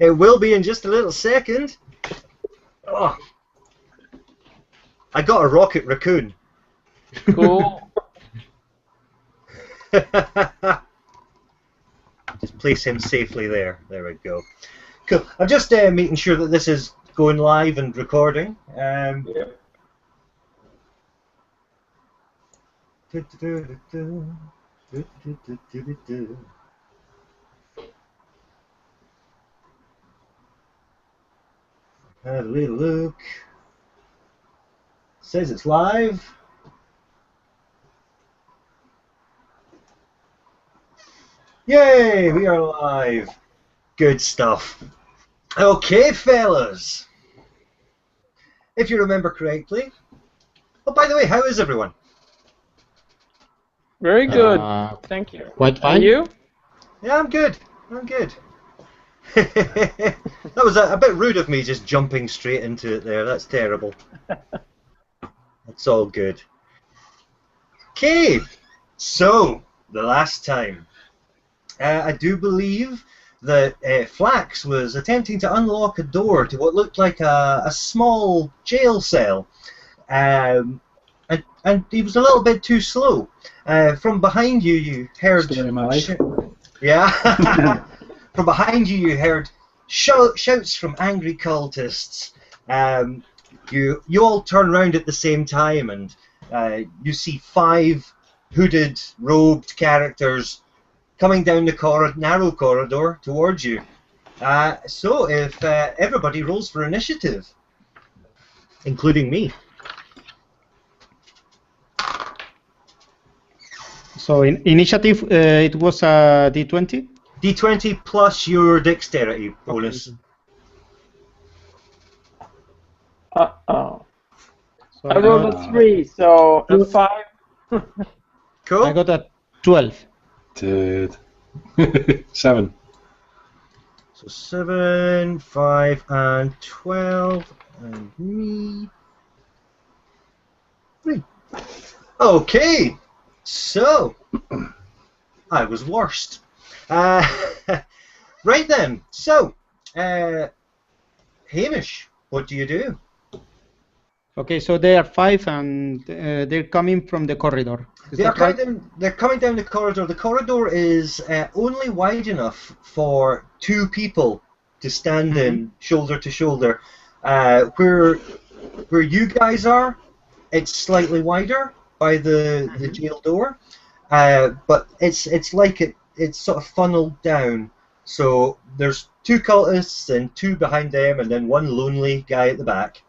It will be in just a little second. Oh, I got a rocket raccoon. Cool. Just place him safely there. There we go. Cool. I'm just making sure that this is going live and recording. Yep. Have a little look. Says it's live. Yay, we are live. Good stuff. Okay, fellas. If you remember correctly. Oh, by the way, how is everyone? Very good. Thank you. Quite fine. And you? Yeah, I'm good. I'm good. That was a bit rude of me just jumping straight into it there. That's terrible. That's all good. Okay, so the last time, I do believe that Flax was attempting to unlock a door to what looked like a small jail cell, and he was a little bit too slow. From behind you, you heard. Story of my life. Yeah. From behind you, you heard shouts from angry cultists. You all turn around at the same time, and you see 5 hooded, robed characters coming down the narrow corridor towards you. So if everybody rolls for initiative, including me. So in initiative, it was a D20? D20 plus your dexterity bonus. Okay. Uh-oh. So I rolled a 3, so a 5. Cool. I got a 12. Dude. 7. So 7, 5, and 12, and me. 3. Okay, so I was worst. Right then, so Hamish, what do you do? Okay, so they are 5 and they're coming from the corridor. Is that right? They're coming down the corridor. The corridor is only wide enough for 2 people to stand in shoulder to shoulder. Where you guys are, it's slightly wider by the jail door, but it's like it's sort of funneled down. So there's 2 cultists and 2 behind them, and then 1 lonely guy at the back.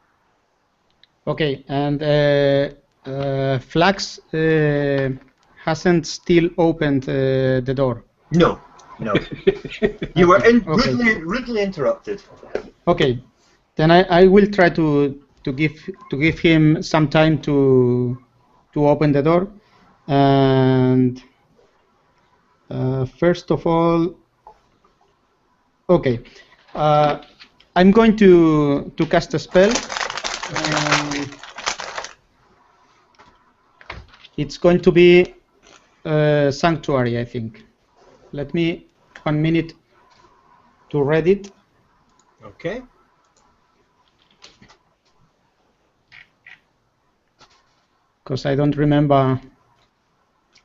Okay, and Flax hasn't still opened the door. No. You were rudely interrupted. Okay, then I will try to give him some time to open the door, and first of all, okay, I'm going to cast a spell. It's going to be Sanctuary, I think. Let me 1 minute to read it. Okay. Because I don't remember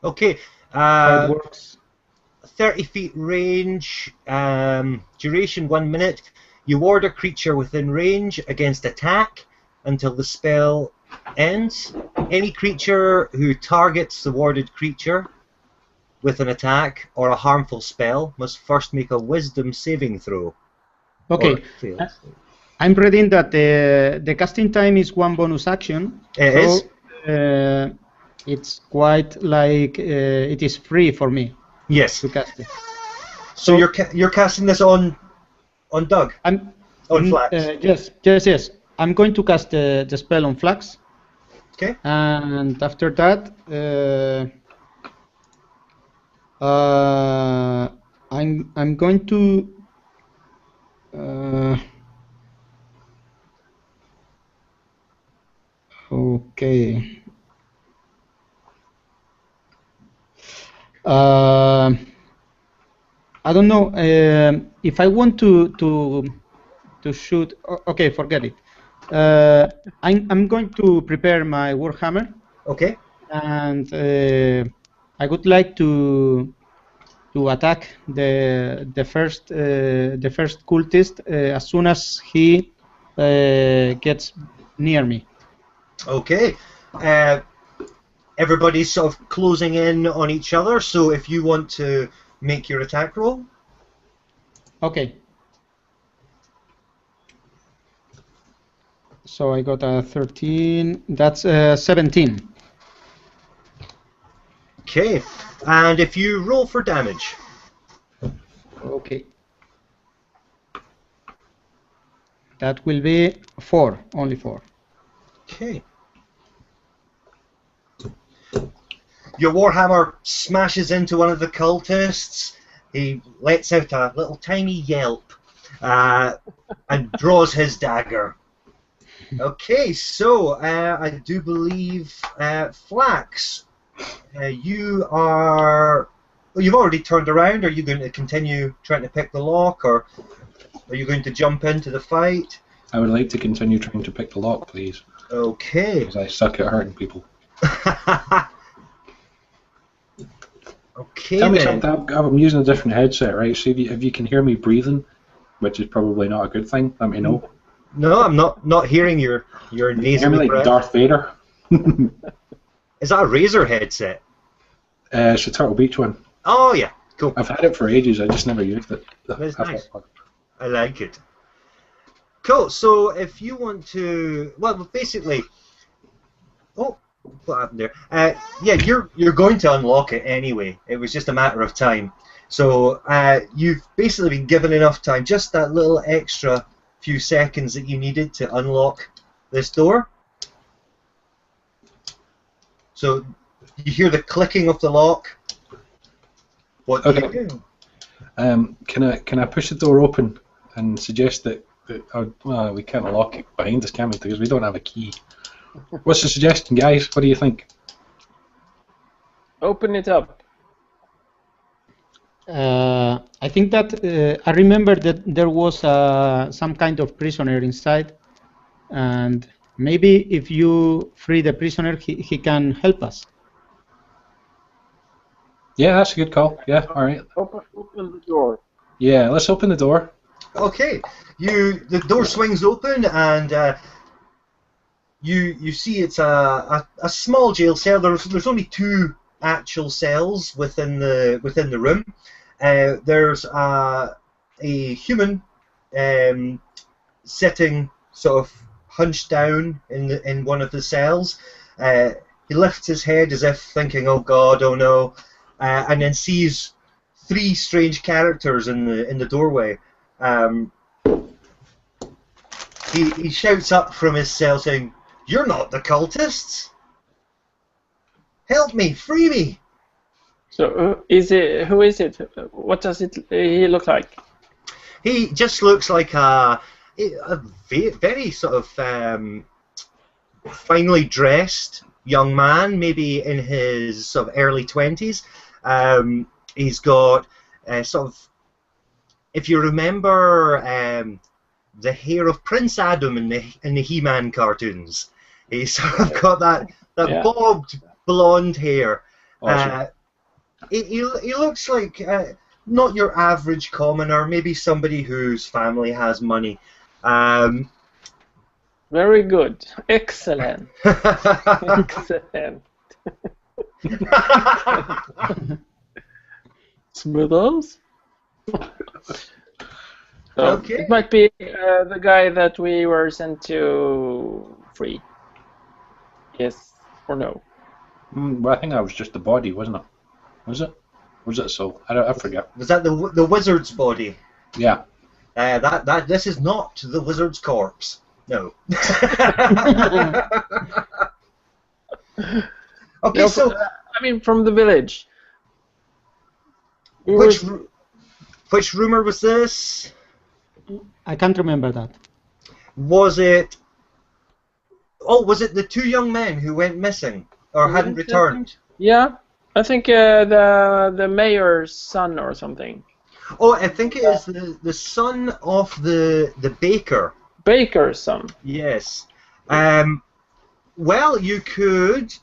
Okay. how it works. 30 feet range, duration 1 minute. You ward a creature within range against attack until the spell ends. Any creature who targets the warded creature with an attack or a harmful spell must first make a wisdom saving throw. Okay. I'm reading that the casting time is 1 bonus action. It is. It's quite like it is free for me. Yes. To cast it. So you're casting this on Doug? On Flax? Yes. I'm going to cast the spell on Flax. Okay. And after that, I'm going to okay. I don't know if I want to shoot. Okay, forget it. I'm going to prepare my warhammer, Okay. and I would like to attack the first cultist as soon as he gets near me. Okay. Everybody's sort of closing in on each other, so if you want to make your attack roll. Okay. So I got a 13. That's 17. Okay. And if you roll for damage. Okay. That will be 4. Only 4. Okay. Your warhammer smashes into one of the cultists. He lets out a little tiny yelp and draws his dagger. Okay, so I do believe Flax, you are. Well, you've already turned around. Are you going to continue trying to pick the lock, or are you going to jump into the fight? I would like to continue trying to pick the lock, please, Okay. because I suck at hurting people. Okay, Tell me then. something. I'm using a different headset, right? So if you can hear me breathing, which is probably not a good thing, let me know. No, I'm not hearing your Hear me nasally like breath. Darth Vader. Is that a Razer headset? It's a Turtle Beach one. Oh yeah, cool. I've had it for ages. I just never used it. That's nice. I like it. Cool. So if you want to, well, basically, oh, what happened there? Yeah, you're going to unlock it anyway. It was just a matter of time. So you've basically been given enough time, just that little extra few seconds that you needed to unlock this door. So you hear the clicking of the lock. What do Okay. you do? Can I push the door open and suggest that well, we can't lock it behind us, can we? Because we don't have a key. What's the suggestion, guys? What do you think? Open it up. I think that I remember that there was some kind of prisoner inside, and maybe if you free the prisoner, he can help us. Yeah, that's a good call. Yeah, all right. Open the door. Yeah, let's open the door. Okay, the door swings open and you see it's a small jail cell. There's only 2 actual cells within the room. There's a human sitting sort of hunched down in one of the cells. He lifts his head as if thinking, "Oh God, oh no," and then sees 3 strange characters in the doorway. He shouts up from his cell saying, "You're not the cultists! Help me! Free me!" So who is it? What does he look like? He just looks like a very sort of finely dressed young man, maybe in his sort of early 20s. He's got sort of, if you remember the hair of Prince Adam in the He-Man cartoons, he's sort of got that Yeah. bobbed blonde hair. Awesome. He looks like not your average commoner, maybe somebody whose family has money. Very good. Excellent. Excellent. Smoothos? So Okay. It might be the guy that we were sent to free. Yes or no? Well, I think that was just the body, wasn't it? Was it? Was it so? I forget. Was that the wizard's body? Yeah. This is not the wizard's corpse. No. Okay, No, so I mean, from the village. We which rumor was this? I can't remember that. Was it? Oh, was it the 2 young men who went missing or hadn't returned? Yeah, I think the mayor's son or something. Oh, I think it is the son of the baker. Baker's son. Yes. Well, you could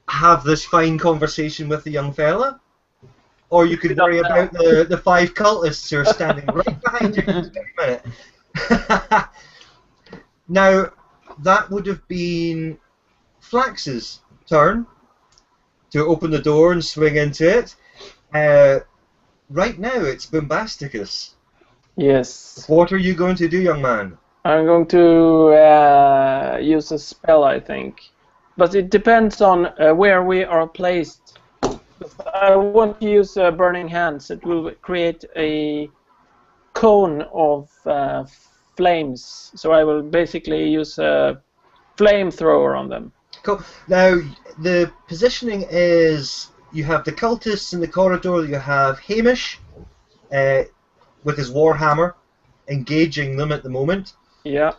have this fine conversation with the young fella, or you could worry about the 5 cultists who are standing right behind you this very minute. Now, that would have been Flax's turn to open the door and swing into it. Right now, it's Bombasticus. Yes. What are you going to do, young man? I'm going to use a spell, I think. But it depends on where we are placed. I want to use Burning Hands. It will create a cone of flames. So I will basically use a flamethrower on them. Cool. Now, the positioning is you have the cultists in the corridor, you have Hamish with his warhammer engaging them at the moment. Yeah.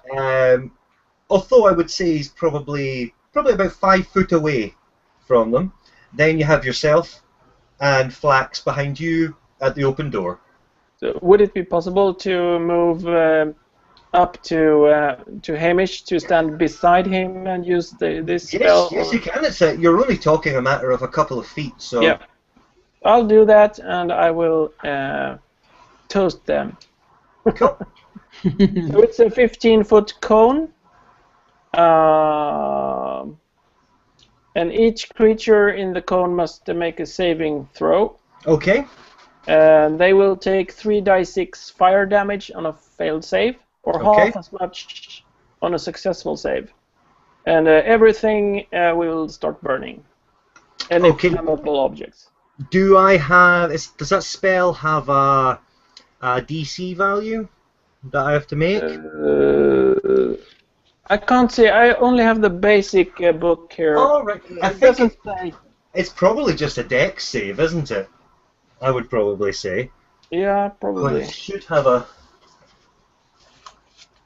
Although I would say he's probably about 5 foot away from them. Then you have yourself and Flax behind you at the open door. So would it be possible to move up to Hamish to stand beside him and use this spell? Yes, you can. You're only talking a matter of a couple of feet, so. Yeah, I'll do that, and I will toast them. Cool. So it's a 15-foot cone, and each creature in the cone must make a saving throw. Okay. And they will take 3d6 fire damage on a failed save, or half as much on a successful save. And everything will start burning. Any flammable objects. Do I have? Does that spell have a DC value that I have to make? I can't see. I only have the basic book here. Oh, right. I It think doesn't say. it's probably just a dex save, isn't it? I would probably say. Yeah, But probably. it should have a.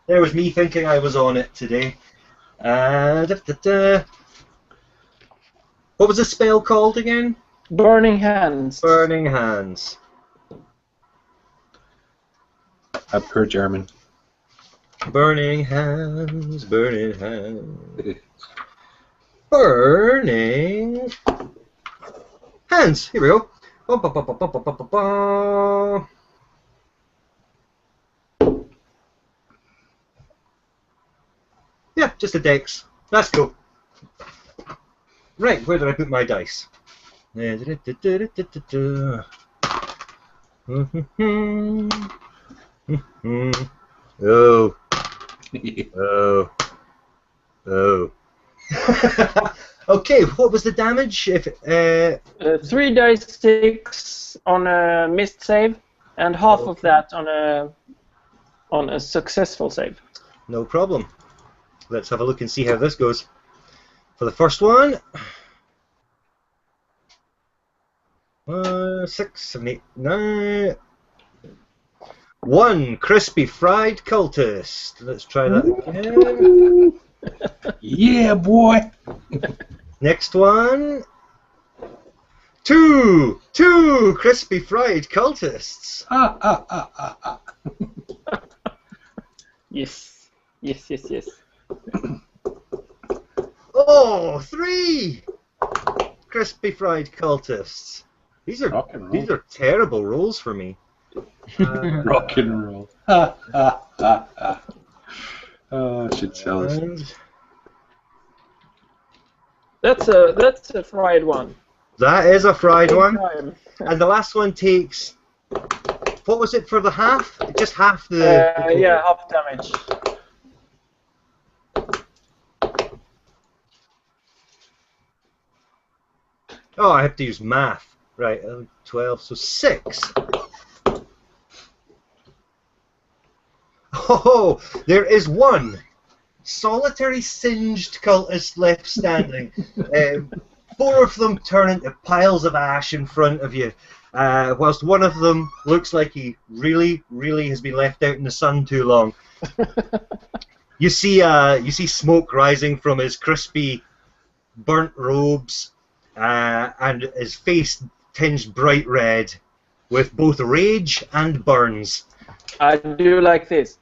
There was me thinking I was on it today. What was the spell called again? Burning Hands. Burning Hands. A poor German. Burning hands, burning hands. Burning hands. Here we go. Bum, bum, bum, bum, bum, bum, bum, bum. Yeah, just a dex. That's cool. Right, where did I put my dice? Oh. Oh. Oh. Okay, what was the damage? If 3d6 on a missed save, and half of that on a successful save. No problem. Let's have a look and see how this goes. For the first one, 6, 7, 8, 9. 1 crispy fried cultist. Let's try that again. Yeah, boy. Next one. 2 crispy fried cultists. Yes. Yes. Oh, 3 crispy fried cultists. These are Rock and roll. these are terrible rolls for me. Rock and roll. Oh, I should sell this. And That's a fried one. that is a fried one. Time. And the last one takes. What was it for the half? Just half the. Yeah, half damage. Oh, I have to use math. Right, 12, so 6. Oh, there is 1 solitary singed cultist left standing. 4 of them turn into piles of ash in front of you, whilst one of them looks like he really has been left out in the sun too long. You see smoke rising from his crispy, burnt robes, and his face tinged bright red. with both rage and burns. I do like this.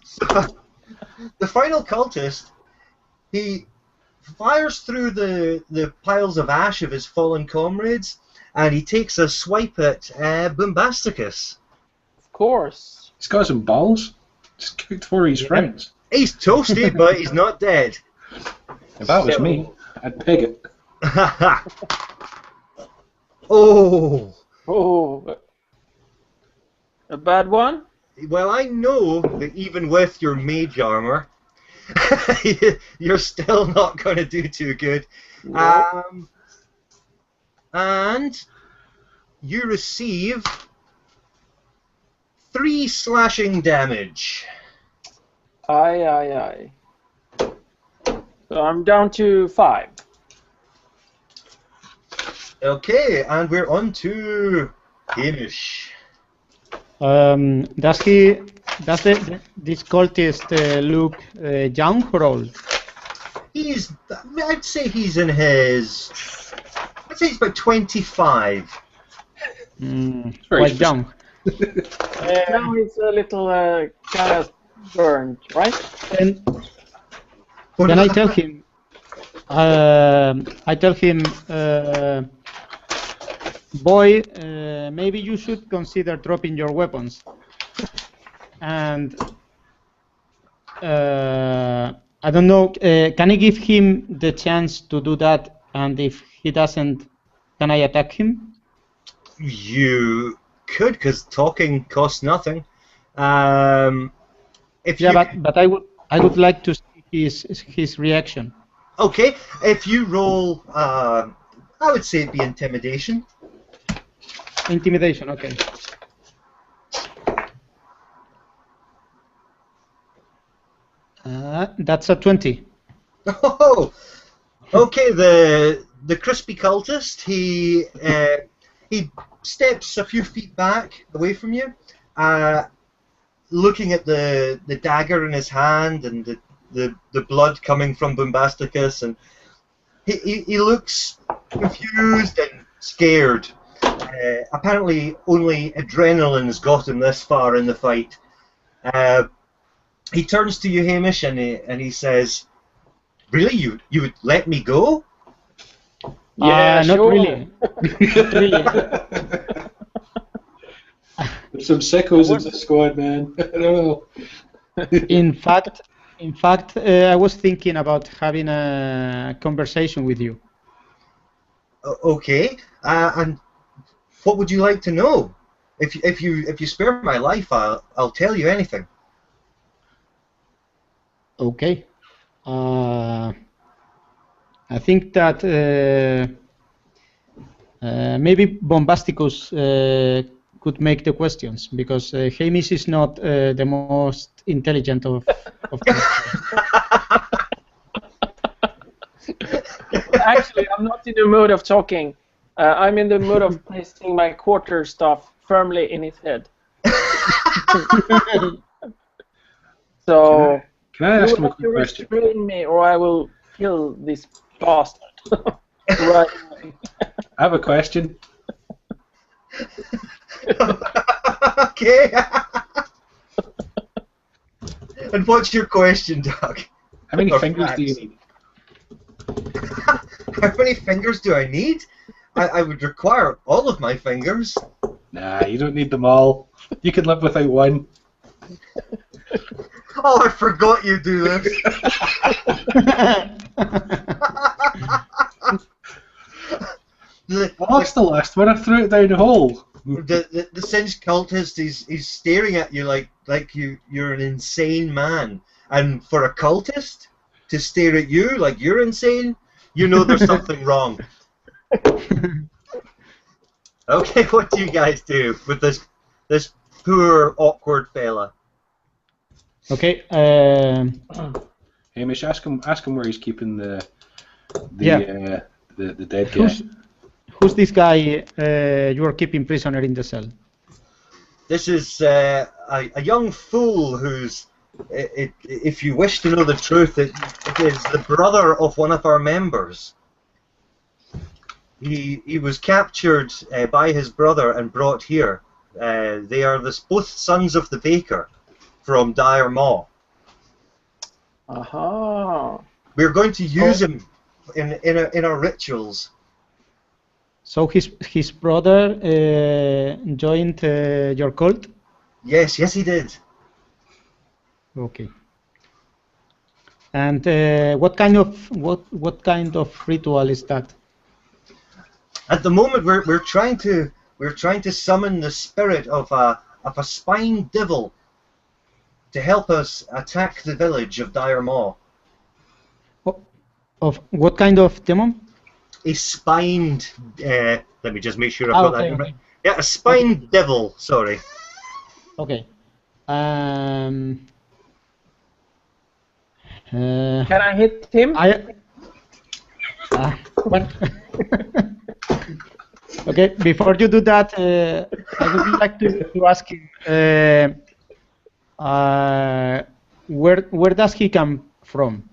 So, the final cultist, he fires through the piles of ash of his fallen comrades, and he takes a swipe at Bombasticus. Of course. He's got some balls. Just cooked for his friends. He's toasty, but he's not dead. If that was me, I'd peg it. Oh. Oh. A bad one? Well, I know that even with your mage armor, you're still not going to do too good. No. And you receive 3 slashing damage. Aye. So I'm down to 5. Okay, and we're on to Hamish. Does this cultist look young or old? I'd say he's in his, I'd say he's about 25. Quite young. Now he's a little kind of burned, right? And then I tell him, boy, maybe you should consider dropping your weapons. And I don't know, can I give him the chance to do that? And if he doesn't, can I attack him? You could, because talking costs nothing. If Yeah, you, but I would like to see his reaction. okay, if you roll, I would say it'd be intimidation. Intimidation, okay. That's a 20. Oh, okay. The crispy cultist, he steps a few feet back away from you, looking at the dagger in his hand and the blood coming from Bombasticus, and he looks confused and scared. Apparently, only adrenaline's got him this far in the fight. He turns to you, Hamish, and he says, "Really, you would let me go?" Yeah, not sure. really. Not really. There's some sickos in the squad, man. I don't know. In fact, I was thinking about having a conversation with you. Okay, and what would you like to know? If you spare my life, I'll tell you anything. Okay. I think that maybe Bombasticus could make the questions, because Hamish is not the most intelligent of them. Actually, I'm not in the mood of talking. I'm in the mood of placing my quarterstaff firmly in his head. So, Can I ask you him will a have to quick question? restrain me, or I will kill this bastard. Right. I have a question. Okay. And what's your question, Doug? How many Or fingers do you facts? need? How many fingers do I need? I would require all of my fingers. Nah, you don't need them all. You can live without one. Oh, I forgot you do this. I lost the last one. I threw it down the hole. The singed cultist, he's staring at you like you're an insane man. And for a cultist to stare at you like you're insane, you know there's something wrong. Okay, what do you guys do with this poor, awkward fella? Okay. Hamish, ask him where he's keeping the dead guy. Who's this guy you are keeping prisoner in the cell? This is a young fool who's if you wish to know the truth, it is the brother of one of our members. He was captured by his brother and brought here. They are both sons of the baker from Dire Maw. Aha. We're going to use him in our rituals. So his brother joined your cult? Yes, he did. Okay. And what kind of ritual is that? At the moment, we're trying to summon the spirit of a spined devil to help us attack the village of Dire Maw. Of what kind of demon? A spined. Let me just make sure I've got that right. Yeah, a spined devil. Sorry. Okay. Can I hit him? What? Okay, before you do that, I would like to ask him, where does he come from?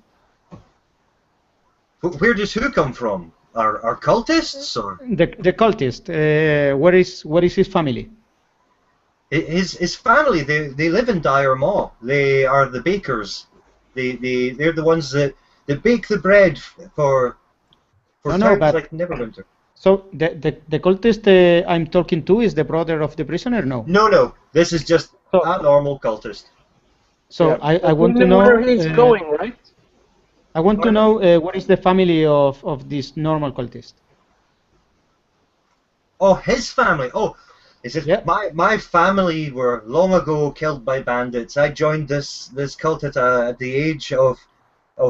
Where does who come from? Our cultists, or The cultist. Where is his family? his family? They live in Dire Maw. They are the bakers. They're the ones that bake the bread for times like Neverwinter. So the cultist I'm talking to is the brother of the prisoner? No. No. This is just a normal cultist. So yeah. I want to know where he's going, right? I want to know what is the family of this normal cultist. Oh, his family. Oh, is it? Yeah. My family were long ago killed by bandits. I joined this cult at the age of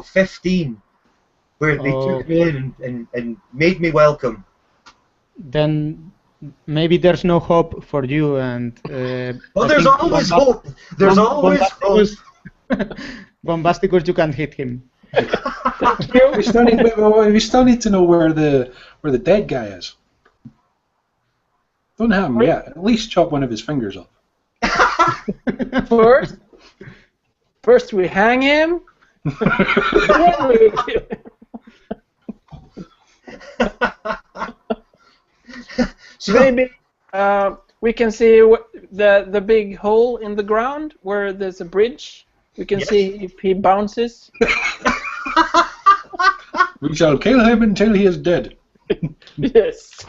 15, where they took me in and made me welcome. Then maybe there's no hope for you, and there's always hope. There's always hope. Bombasticus, you can hit him. we still need to know where the dead guy is. Don't have him yet. At least chop one of his fingers off. First we hang him. Then we kill him. So maybe we can see the big hole in the ground where there's a bridge. We can see if he bounces. We shall kill him until he is dead. Yes.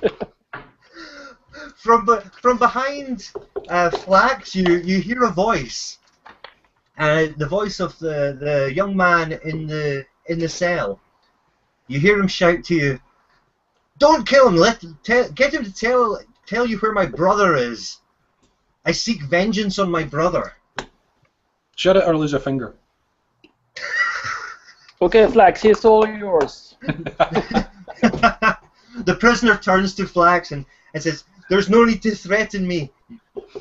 From behind Flax, you hear a voice. The voice of the young man in the cell. You hear him shout to you, "Don't kill him! Get him to tell you where my brother is. I seek vengeance on my brother." Shut it or lose a finger. Okay, Flax, he's all yours. The prisoner turns to Flax and says, "There's no need to threaten me,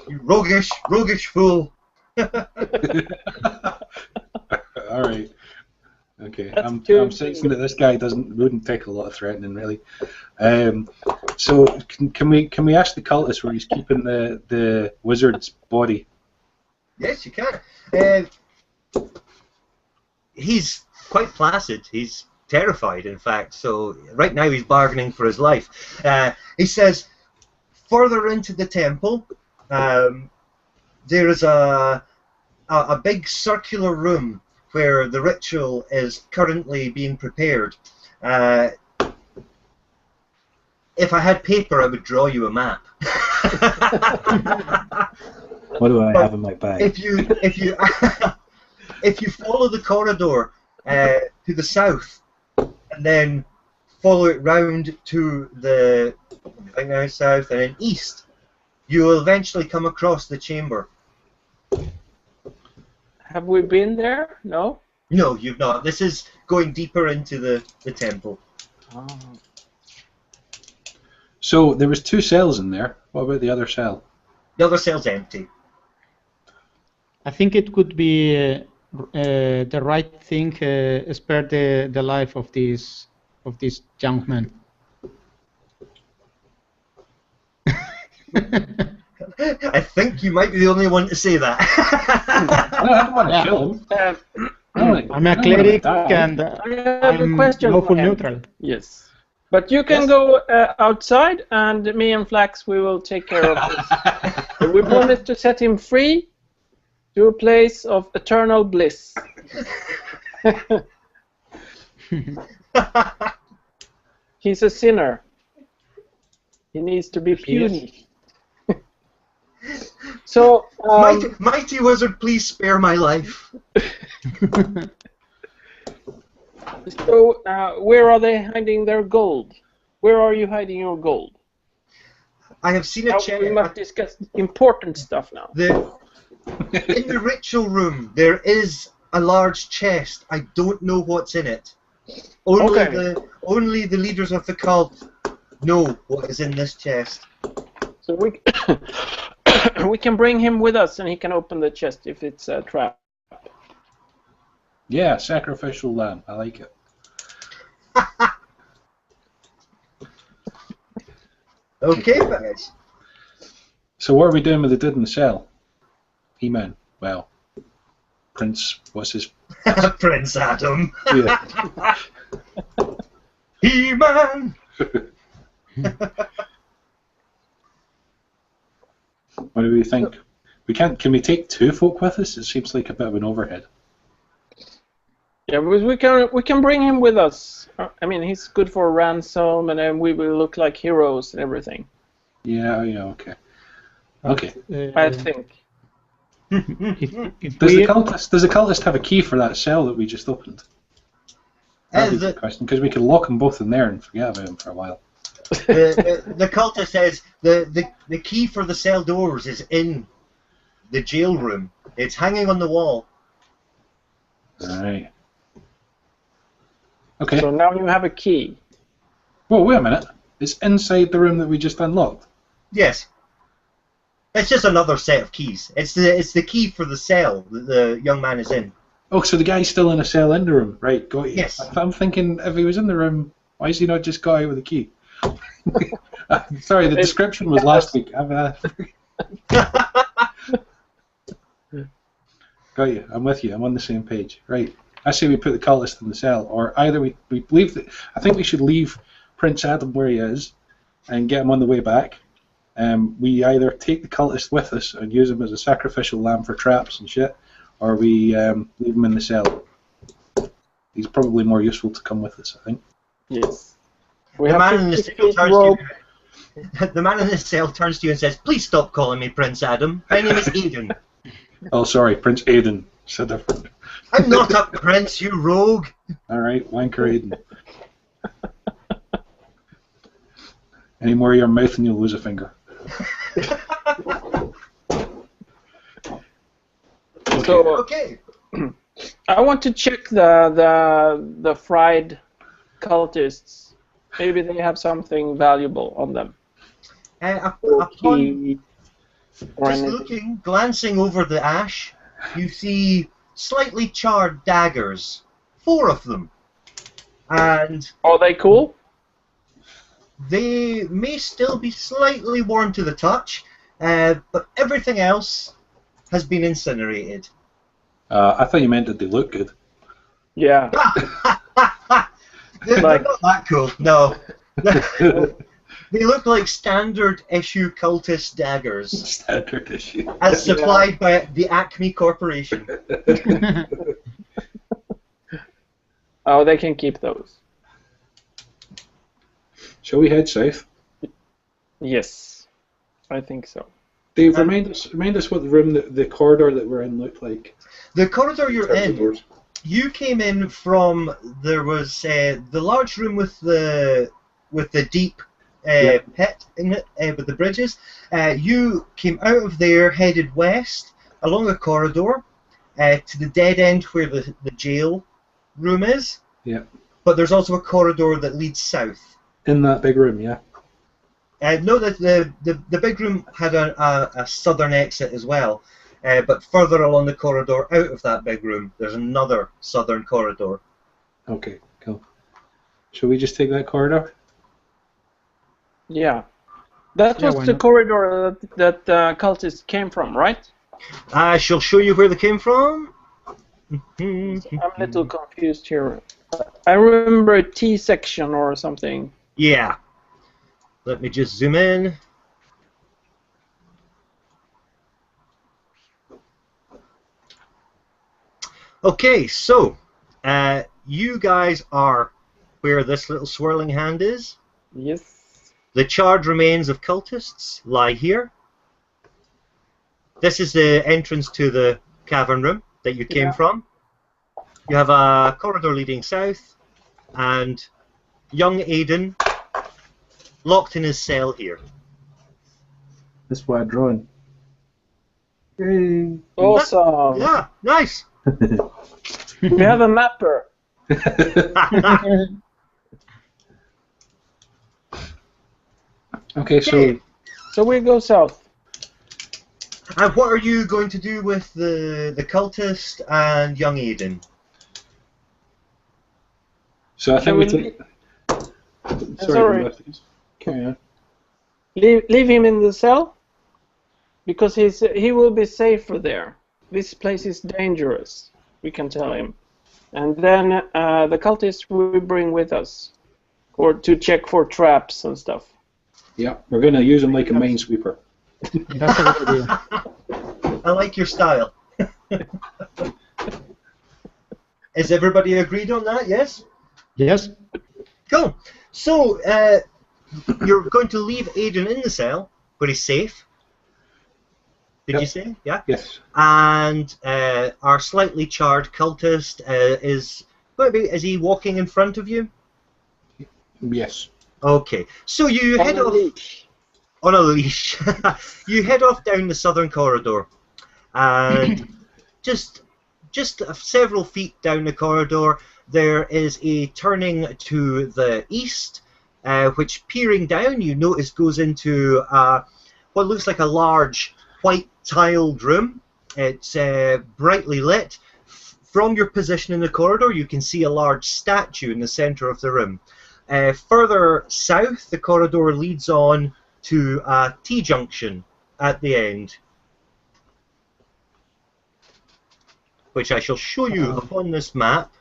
you roguish fool." All right. Okay, I'm sensing that this guy wouldn't take a lot of threatening, really. So can we ask the cultist where he's keeping the wizard's body? Yes, you can. He's quite placid. He's terrified, in fact. So right now he's bargaining for his life. He says, further into the temple, there is a big circular room where the ritual is currently being prepared. If I had paper, I would draw you a map. What do I have in my bag? If you follow the corridor to the south, and then follow it round to the south and then east, you will eventually come across the chamber. Have we been there? No? No, you've not. This is going deeper into the temple. Oh. So there was 2 cells in there. What about the other cell? The other cell's empty. I think it could be the right thing, spare the life of this young man. think you might be the only one to say that. No, I don't want to kill him. I'm a cleric and I have a I'm question lawful for him. neutral. Yes. But you can Yes. go outside, and me and Flax, we will take care of this. We promise to set him free to a place of eternal bliss. He's a sinner. He needs to be punished. So, mighty wizard, please spare my life. so where are they hiding their gold? Where are you hiding your gold? I have seen a Now, chest. we must discuss important stuff now. In the ritual room, there is a large chest. I don't know what's in it. Only the leaders of the cult know what is in this chest. So we we can bring him with us, and he can open the chest if it's a trap. Yeah, sacrificial lamb. I like it. Okay, guys. So what are we doing with the dude in the cell? He-Man. Well, Prince. What's his? Prince Adam. Yeah. He-Man. What do we think? We can't. Can we take 2 folk with us? It seems like a bit of an overhead. Yeah, because we can bring him with us. I mean, he's good for a ransom, and then we will look like heroes and everything. Yeah. Yeah. Okay. Okay. I think. If Does we, the cultist have a key for that cell that we just opened? That's a good question, because we could lock them both in there and forget about them for a while. The cultist says the key for the cell doors is in the jail room. It's hanging on the wall. Alright. Okay. So now you have a key. Whoa, wait a minute. It's inside the room that we just unlocked. Yes. It's just another set of keys. It's the key for the cell that the young man is in. Oh, so the guy's still in a cell in the room. Right, got you. Yes. I'm thinking, if he was in the room, why has he not just got out with the key? Sorry, the description was last week. Got you. I'm with you. I'm on the same page. Right. I say we put the cultist in the cell, or either we leave the. I think we should leave Prince Adam where he is, and get him on the way back. We either take the cultist with us and use him as a sacrificial lamb for traps and shit, or we leave him in the cell. He's probably more useful to come with us, I think. Yes. The man in the cell turns to you. The man in the cell turns to you and says, "Please stop calling me Prince Adam. My name is Eden." Oh, sorry, Prince Aiden. Said different. I'm not a prince, you rogue. All right, wanker Aiden. Any more of your mouth and you'll lose a finger. So Okay. I want to check the fried cultists. Maybe they have something valuable on them. Upon Or just anything. looking, glancing over the ash, you see slightly charred daggers. 4 of them. And Are they cool? they may still be slightly worn to the touch, but everything else has been incinerated. I thought you meant that they look good. Yeah. They're Like- not that cool, no. They look like standard issue cultist daggers, Standard issue. as supplied by the Acme Corporation. Oh, they can keep those. Shall we head south? Yes, I think so. Dave, remind us what the room, the corridor that we're in looked like. The corridor you're Terms of in, doors. you came in from, there was the large room with the deep pit in it, with the bridges. You came out of there, headed west along a corridor to the dead end where the jail room is. Yeah. But there's also a corridor that leads south. In that big room, yeah. No, the big room had a southern exit as well, but further along the corridor out of that big room, there's another southern corridor. Okay, cool. Shall we just take that corridor? Yeah. That Yeah, was why the not? corridor that cultists came from, right? I shall show you where they came from. I'm a little confused here. I remember a T section or something. Yeah. Let me just zoom in. Okay, so you guys are where this little swirling hand is. Yes. The charred remains of cultists lie here. This is the entrance to the cavern room that you came from. You have a corridor leading south, and young Aiden locked in his cell here. That's why I'm drawing. Yay. Awesome. Yeah, nice. We have a mapper. Okay, so So we go south. And what are you going to do with the cultist and young Aiden? I think we take. Sorry. Matthews. Carry on. Leave him in the cell, because he will be safer there. This place is dangerous, we can tell him. And then the cultists we bring with us, or to check for traps and stuff. Yeah, we're gonna use him like a minesweeper. That's a good idea. I like your style. Is everybody agreed on that? Yes? Yes. Cool. So, you're going to leave Aiden in the cell, where he's safe. Did you say? Yeah? Yes. And our slightly charred cultist is he walking in front of you? Yes. Okay. So you head off on a leash. You head off down the southern corridor, and just several feet down the corridor, there is a turning to the east, which, peering down, you notice goes into what looks like a large white tiled room. It's brightly lit. From your position in the corridor, you can see a large statue in the center of the room. Further south, the corridor leads on to a T-junction at the end, which I shall show you upon this map.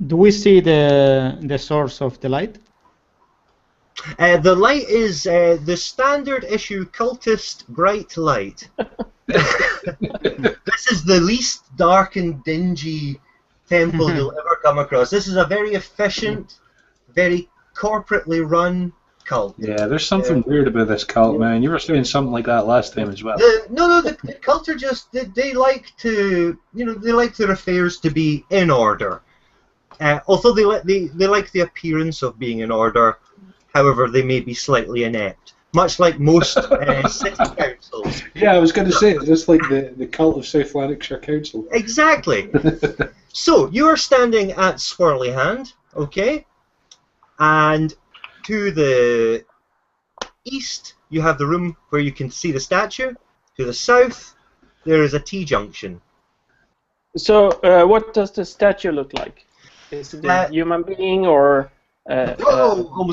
Do we see the source of the light? The light is the standard issue cultist bright light. This is the least dark and dingy temple you'll ever come across. This is a very efficient, very corporately run cult. Yeah, there's something weird about this cult, man. You were saying something like that last time as well. The cult are just they like to they like their affairs to be in order. Although they like the appearance of being in order, however they may be slightly inept, much like most city councils. Yeah, I was going to say, just like the cult of South Lanarkshire Council. Exactly. So you are standing at Swirly Hand, okay, and to the east you have the room where you can see the statue. To the south there is a T-junction. So what does the statue look like? Is it a human being or a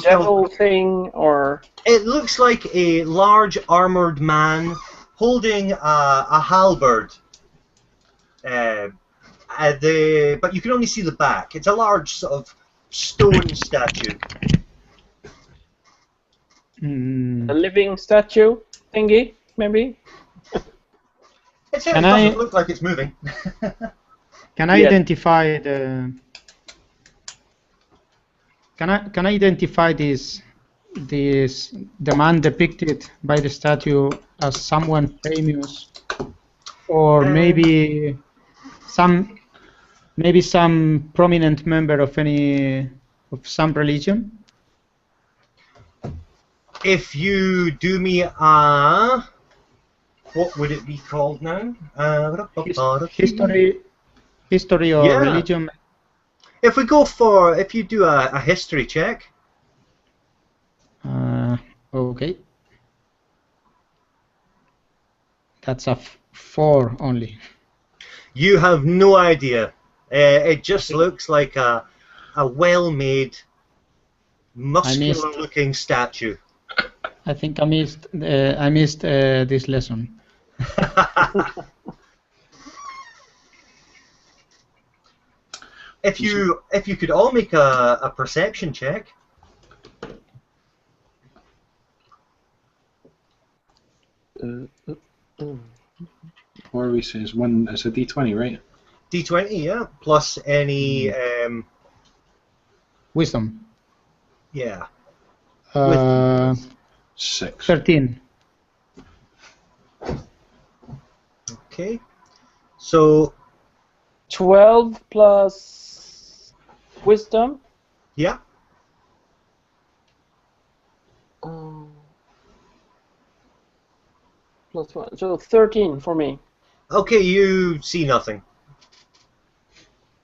devil thing, or? It looks like a large armored man holding a halberd. But you can only see the back. It's a large sort of stone statue. A living statue thingy, maybe? It doesn't look like it's moving. Can I identify the? Can I identify the man depicted by the statue as someone famous, or maybe some prominent member of some religion? If you do me a, what would it be called now? History or religion? If you do a history check. Okay. That's a 4 only. You have no idea. It just looks like a well-made muscular-looking statue. I think I missed this lesson. If you could all make a perception check. Or we say it's one. It's a D20, right? D20, yeah, plus any Wisdom. yeah. 6. 13. Okay. So 12 plus wisdom. yeah. Plus 1. So 13 for me. Okay, you see nothing.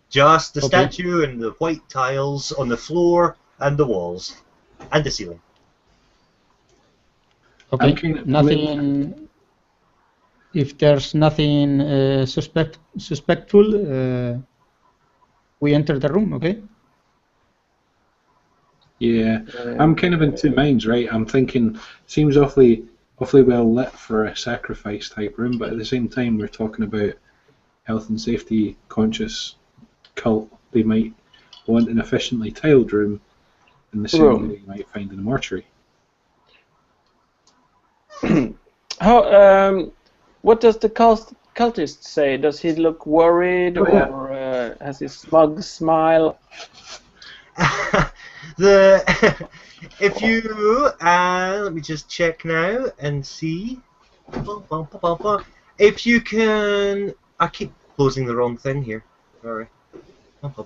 Just the Okay. statue and the white tiles on the floor and the walls and the ceiling. Okay. kinda- Nothing. If there's nothing suspectful, we enter the room. Okay. Yeah, I'm kind of in two minds, right? I'm thinking seems awfully well lit for a sacrifice type room, but at the same time we're talking about health and safety conscious cult. They might want an efficiently tiled room in the same way you might find in a mortuary. What does the cultist say? Does he look worried, or has he smug smile? If you let me just check now and see. If you can, I keep closing the wrong thing here. Sorry. Let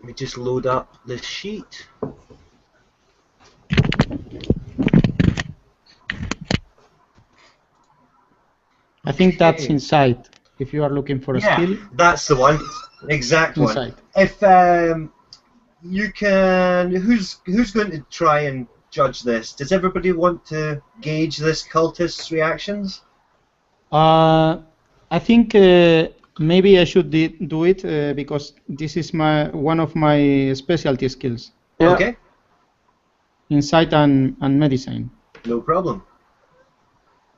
me just load up this sheet. I think that's insight. If you are looking for a skill. That's the one. Exact one. Insight. If you can, who's going to try and judge this? Does everybody want to gauge this cultist's reactions? I think maybe I should do it because this is one of my specialty skills. Yeah. Okay. Insight and medicine. No problem.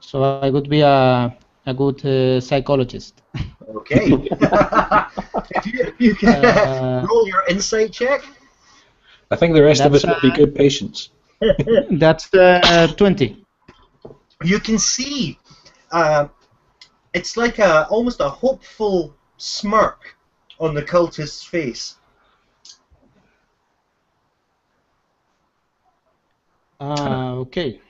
So I would be a good psychologist. Okay. if you can roll your insight check. I think the rest of us will be good patients. That's 20. You can see it's like almost a hopeful smirk on the cultist's face. Okay.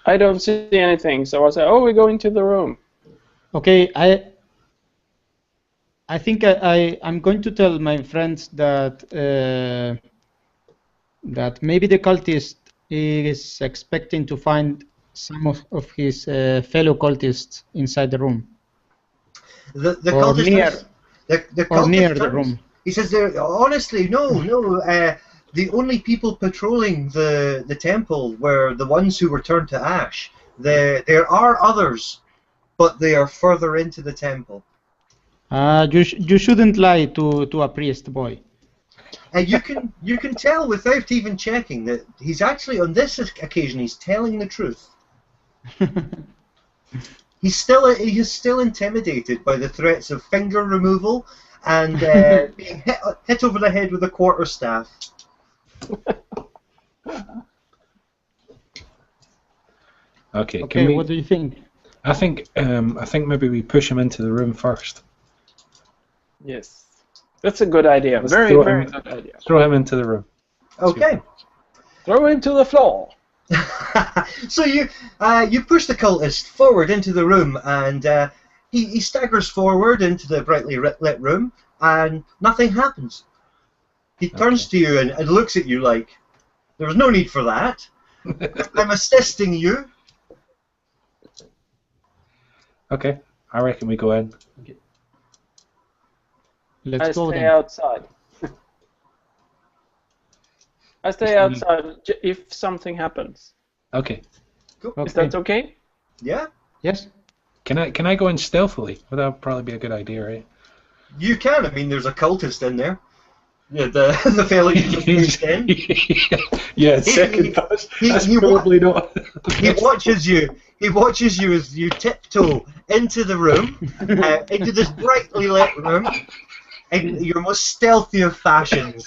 I don't see anything, so I say, "Oh, we go into the room." Okay, I think I'm going to tell my friends that that maybe the cultist is expecting to find some of his fellow cultists inside the room. The Or cultist near, the or cultist near the turns. room. He says, honestly, no. The only people patrolling the temple were the ones who were turned to ash. There are others, but they are further into the temple. You shouldn't lie to a priest boy. And you can tell without even checking that he's actually on this occasion he's telling the truth. He is still intimidated by the threats of finger removal and being hit over the head with a quarterstaff. Okay. Okay, what do you think? I think maybe we push him into the room first. Yes, that's a good idea. Let's Very throw good him- idea. Throw him into the room. Okay. Throw him to the floor. So you push the cultist forward into the room, and he staggers forward into the brightly lit room, and nothing happens. He turns to you and looks at you like, "There was no need for that. I'm assisting you." Okay, I reckon we go in. Let's I go stay then. outside. I stay outside if something happens. Okay. Cool. Is that okay? Yeah. Yes. Can I go in stealthily? Well, that'll probably be a good idea, right? You can. I mean, there's a cultist in there. Yeah, the fellow you just moved in. Yeah, second thoughts. That's probably not. He watches you. He watches you as you tiptoe into the room, into this brightly lit room, in your most stealthy of fashions.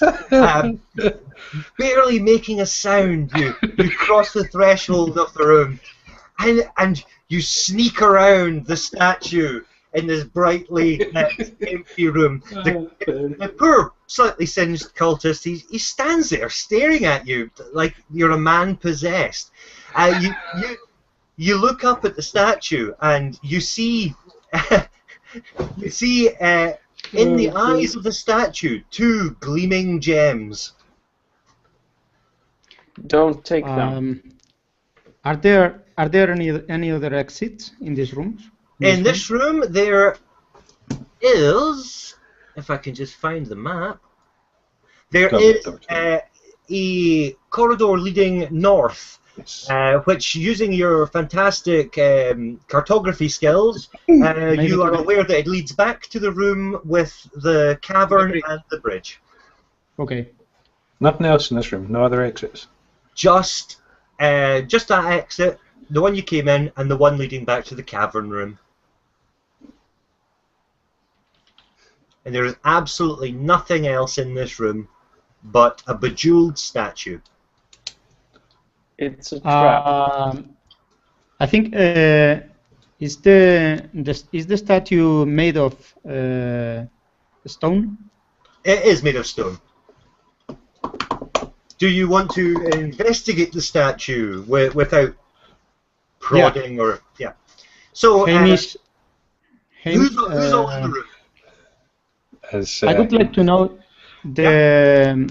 Barely making a sound, you cross the threshold of the room, and you sneak around the statue in this brightly lit, empty room. The poor, slightly singed cultist, he stands there staring at you like you're a man possessed. You look up at the statue and you see in the eyes of the statue 2 gleaming gems. Don't take them. Are there any other exits in these rooms? In this room, there is, if I can just find the map, there is a corridor leading north, which, using your fantastic cartography skills, you are aware that it leads back to the room with the cavern and the bridge. Okay. Nothing else in this room? No other exits? Just that exit, the one you came in, and the one leading back to the cavern room. And there is absolutely nothing else in this room but a bejeweled statue. It's a trap. I think is the statue made of stone? It is made of stone. Do you want to investigate the statue without prodding or yeah? So Hamish, who's all in the room? I would like to know the.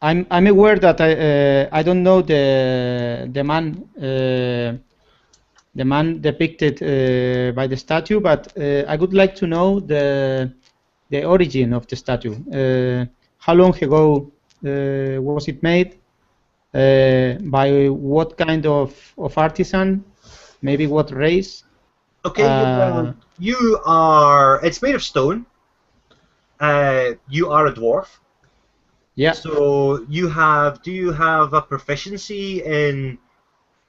I'm aware that I don't know the man depicted by the statue, but I would like to know the origin of the statue. How long ago was it made? By what kind of artisan? Maybe what race? Okay, you are. It's made of stone. You are a dwarf. Yeah. So do you have a proficiency in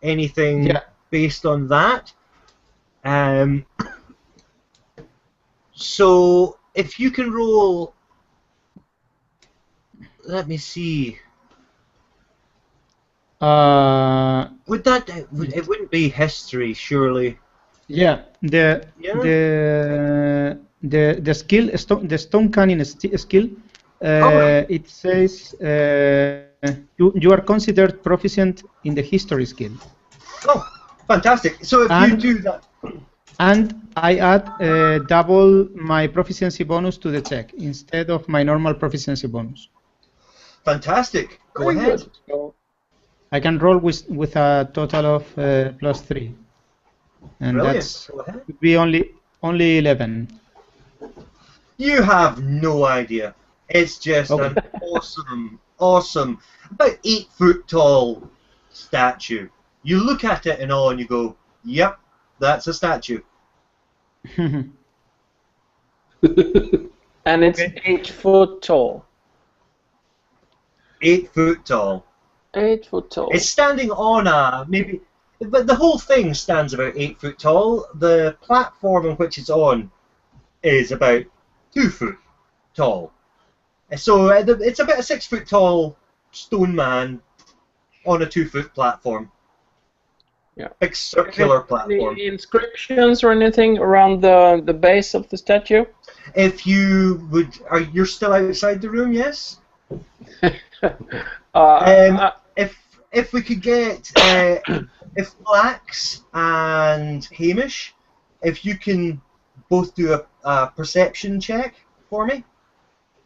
anything based on that? So if you can roll, let me see. It wouldn't be history, surely. Yeah. The skill, the stone canning skill. It says you are considered proficient in the history skill. Oh, fantastic! So if you do that, and I add double my proficiency bonus to the check instead of my normal proficiency bonus. Fantastic! Go ahead. I can roll with a total of +3, and Brilliant. that would be only 11. You have no idea. It's just an awesome, about 8 foot tall statue. You look at it in awe and you go, "Yep, that's a statue." And it's 8 foot tall. 8 foot tall. 8 foot tall. It's standing on but the whole thing stands about 8 foot tall. The platform on which it's on is about 2 foot tall. So it's about a 6 foot tall stone man on a 2 foot platform. Yeah. Big circular platform. Any inscriptions or anything around the base of the statue? If you would, you're still outside the room, yes? If we could get if Flax and Hamish, if you can both do a perception check for me.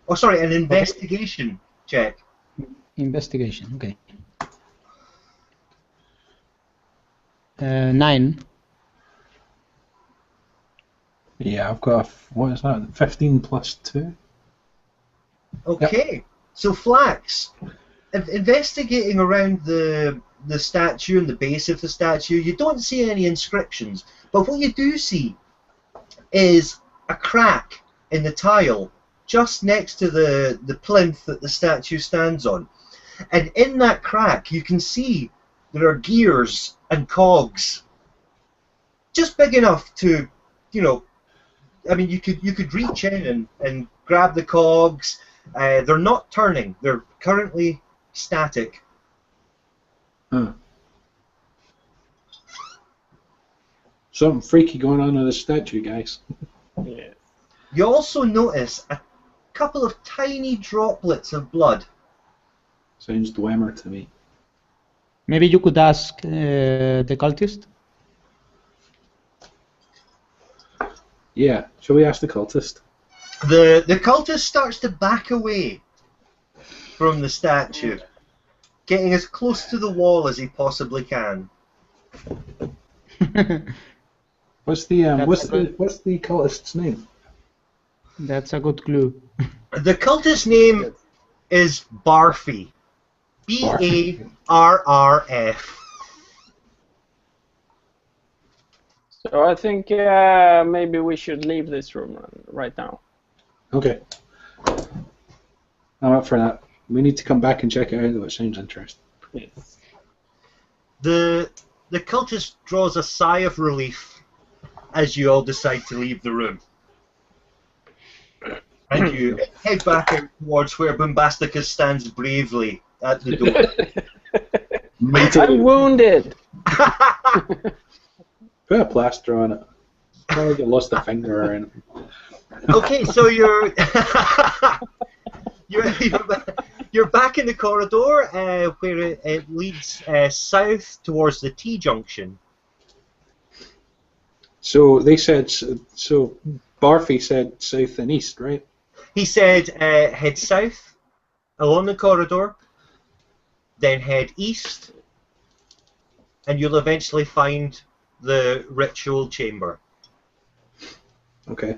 Oh, sorry, an investigation check. Investigation, okay. 9. Yeah, I've got what is that? 15 plus 2. Okay, so Flax, investigating around the the statue and the base of the statue, you don't see any inscriptions. But what you do see is a crack in the tile just next to the plinth that the statue stands on. And in that crack, you can see there are gears and cogs, just big enough to, you know, I mean, you could reach in and grab the cogs. They're not turning. They're currently static. Something freaky going on with the statue, guys. Yeah. You also notice a couple of tiny droplets of blood. Sounds Dwemer to me. Maybe you could ask the cultist. Yeah, shall we ask the cultist? The cultist starts to back away from the statue, getting as close to the wall as he possibly can. What's the cultist's name? That's a good clue. The cultist's name is Barfy. B-A-R-R-F. So I think maybe we should leave this room right now. Okay. I'm up for that. We need to come back and check it out though, it sounds interesting. Yes. The cultist draws a sigh of relief as you all decide to leave the room. And you head back out towards where Bombasticus stands bravely at the door. I'm wounded! Put a plaster on it. Not like you lost a finger or anything. Okay, so you're you're back in the corridor where it leads south towards the T-junction. So they said, so Barfy said south and east, right? He said head south along the corridor, then head east, and you'll eventually find the ritual chamber. Okay.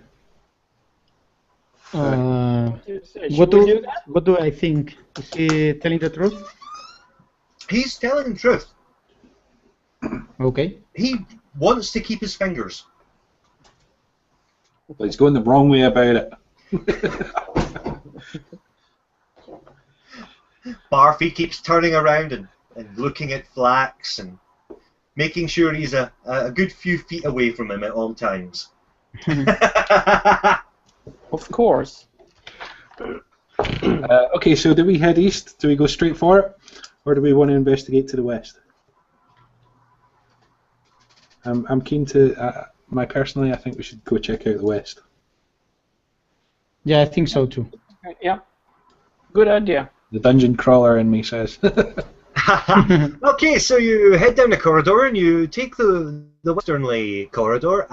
What do I think? Is he telling the truth? He's telling the truth. Okay. He wants to keep his fingers. But he's going the wrong way about it. Barfy keeps turning around and looking at Flax and making sure he's a good few feet away from him at all times. Of course. Okay, so do we head east? Do we go straight for it? Or do we want to investigate to the west? I'm keen to, personally, I think we should go check out the west. Yeah, I think so too. Yeah. Good idea. The dungeon crawler in me says. Okay, so you head down the corridor and you take the westernly corridor.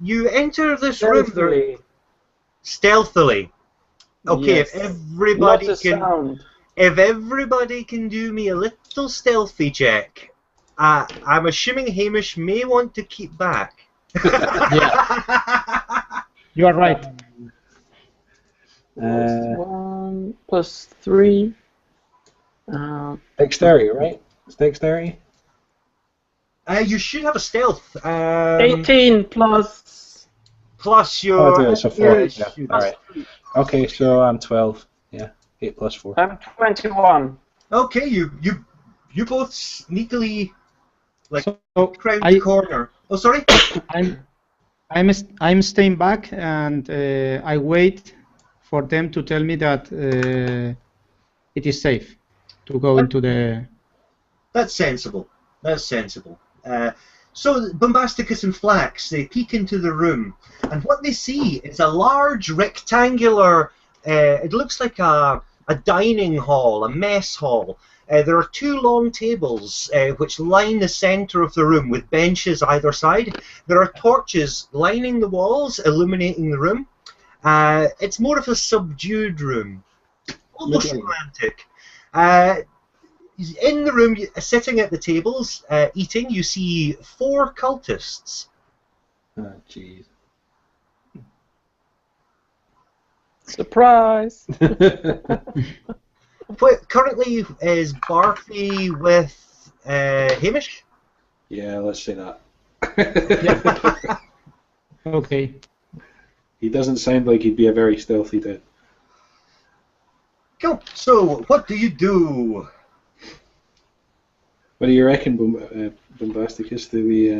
You enter this room there stealthily. Okay, Yes. if everybody can do me a little stealthy check. I'm assuming Hamish may want to keep back. Yeah. You are right. +1, +3. Dexterity, right? It's dexterity? You should have a stealth. 18 plus. Plus your. Oh, I do, so 4. Yeah, Yeah. Alright. Okay, so I'm 12. Yeah. 8 plus 4. I'm 21. Okay, you both sneakily So crowd the corner. Oh, sorry. I'm staying back and I wait for them to tell me that it is safe to go into the. That's sensible. That's sensible. So Bombasticus and Flax, they peek into the room, and what they see is a large rectangular. It looks like a dining hall, a mess hall. There are 2 long tables which line the center of the room with benches either side. There are torches lining the walls, illuminating the room. It's more of a subdued room, almost romantic. In the room, sitting at the tables, eating, you see 4 cultists. Oh, jeez. Surprise! currently is Barfi with Hamish? Yeah, let's say that. Okay. He doesn't sound like he'd be a very stealthy dude. Cool. So, what do you do? What do you reckon, Bombasticus? Do we?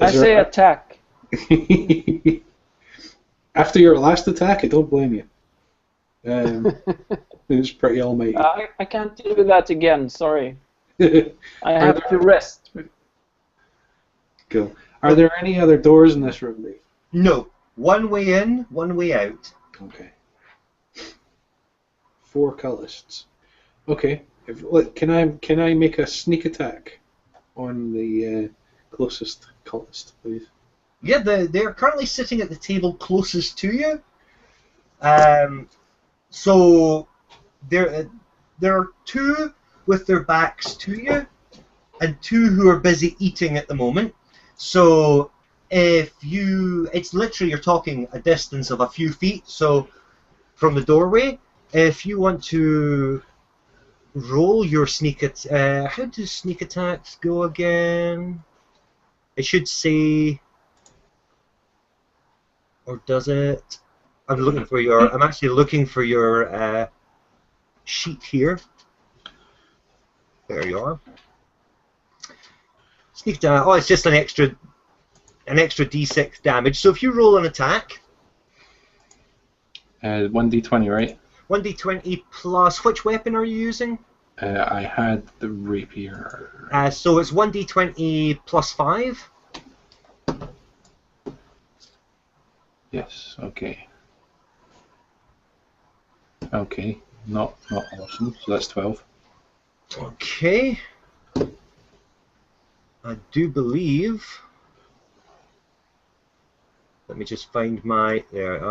I say attack. After your last attack, I don't blame you. It was pretty almighty. I can't do that again. Sorry. I have to rest. Cool. Are there any other doors in this room, Dave? No. One way in, one way out. Okay. 4 cultists. Okay. Can I make a sneak attack on the closest cultist, please? Yeah, they're currently sitting at the table closest to you. So there are 2 with their backs to you, and 2 who are busy eating at the moment. So it's literally, you're talking a distance of a few feet. So from the doorway, if you want to roll your sneak how do sneak attacks go again? It should say, or does it? I'm actually looking for your sheet here. There you are. Sneak attack. Oh, it's just an extra d6 damage. So if you roll an attack, 1d20, right? 1d20 plus, which weapon are you using? I had the rapier. So it's 1d20 plus 5. Yes. Okay. Okay. Not awesome. So that's 12. Okay. I do believe. Let me just find my. There.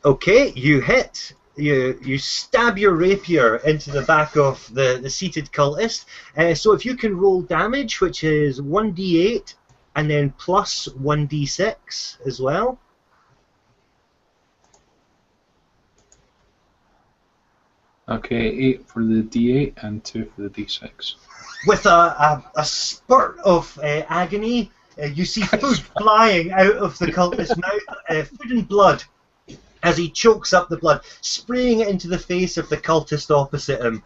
Okay, you hit. You stab your rapier into the back of the seated cultist. So if you can roll damage, which is 1d8 and then plus 1d6 as well. Okay, 8 for the d8 and 2 for the d6. With a spurt of agony, you see food flying out of the cultist's mouth, food and blood, as he chokes up the blood, spraying it into the face of the cultist opposite him.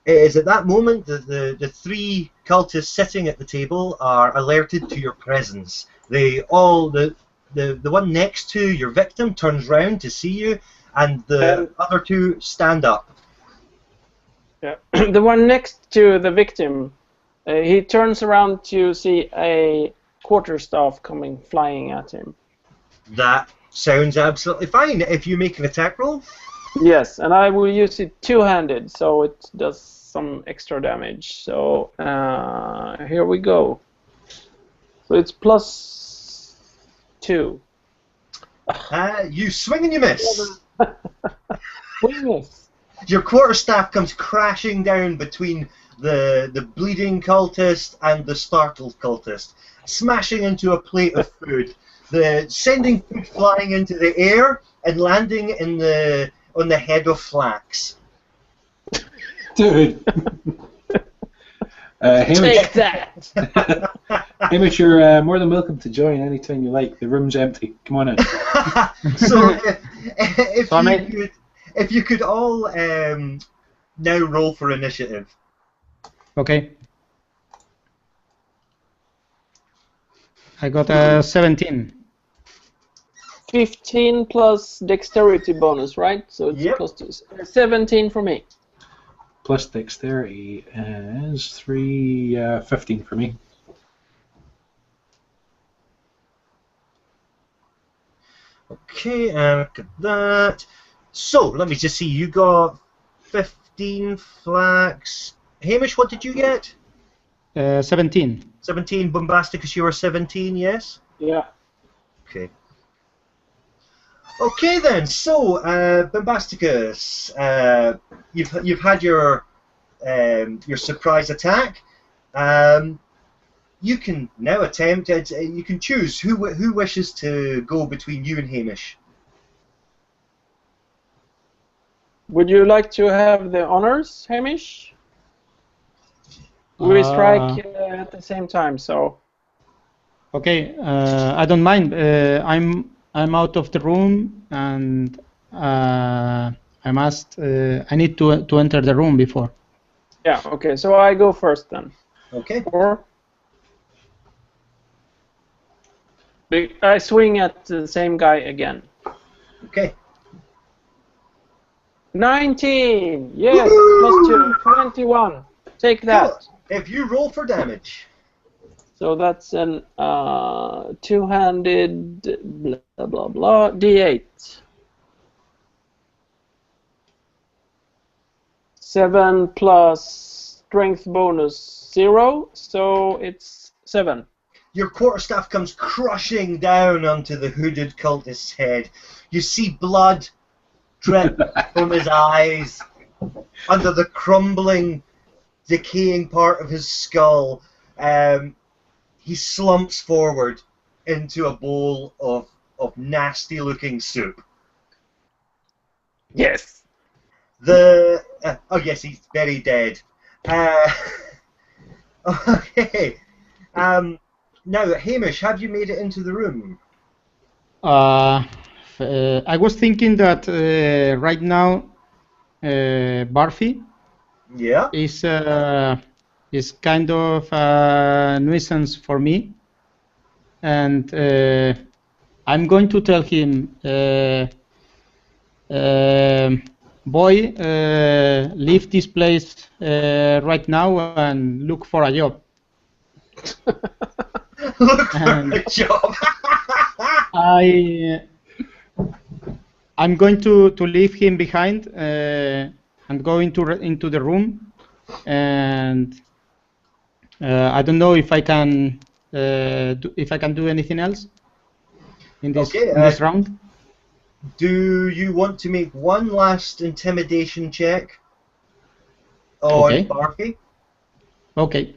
It is at that moment that the 3 cultists sitting at the table are alerted to your presence. The one next to your victim turns round to see you, and the other 2 stand up. Yeah. The one next to the victim, he turns around to see a quarterstaff coming flying at him. That sounds absolutely fine. If you make an attack roll. Yes, and I will use it two-handed, so it does some extra damage. So here we go. So it's +2. You swing and you miss. We miss. Your quarterstaff comes crashing down between the bleeding cultist and the startled cultist, smashing into a plate of food, sending food flying into the air and landing on the head of Flax. Dude. Hamish, take that! Hamish, you're more than welcome to join anytime you like. The room's empty. Come on in. So if you could all now roll for initiative. Okay. I got a 17. 15 plus dexterity bonus, right? So it's Yep. plus 2. 17 for me. Plus dexterity is 15 for me. Okay, look at that. So, let me just see. You got 15 Flax. Hamish, what did you get? 17. 17. Bombasticus, you were 17, yes? Yeah. Okay. Okay then. So, Bombasticus, you've had your surprise attack. You can now attempt. You can choose who wishes to go between you and Hamish. Would you like to have the honors, Hamish? We strike at the same time, so. Okay, I don't mind. I'm out of the room, and I need to enter the room before. Yeah. Okay. So I go first then. Okay. Or I swing at the same guy again. Okay. 19. Yes. Woo! +2. 21. Take that. If you roll for damage. So that's an two-handed blah blah blah D8. 7 plus strength bonus 0, so it's 7. Your quarterstaff comes crushing down onto the hooded cultist's head. You see blood drip from his eyes under the crumbling, decaying part of his skull. He slumps forward into a bowl of nasty-looking soup. Yes. Oh yes, he's very dead. Okay. Now, Hamish, have you made it into the room? I was thinking that right now, Barfi is kind of a nuisance for me, and I'm going to tell him, boy, leave this place right now and look for a job. Look for a job. I'm going to leave him behind and go into the room, and I don't know if I can do anything else in this round. Do you want to make one last intimidation check on Barfi? Okay.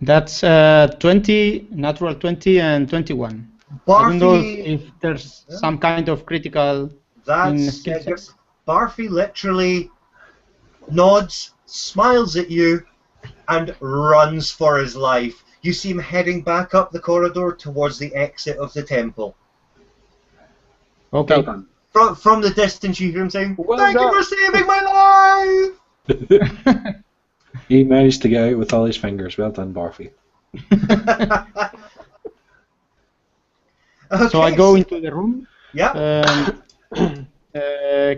That's 20, natural 20, and 21. Barfi, I don't know if there's some kind of critical. Barfi literally nods, smiles at you, and runs for his life. You see him heading back up the corridor towards the exit of the temple. Okay. From the distance, you hear him saying, Well "Thank done. you for saving my life!" He managed to get out with all his fingers. Well done, Barfi. Okay, so I go into the room. Yeah.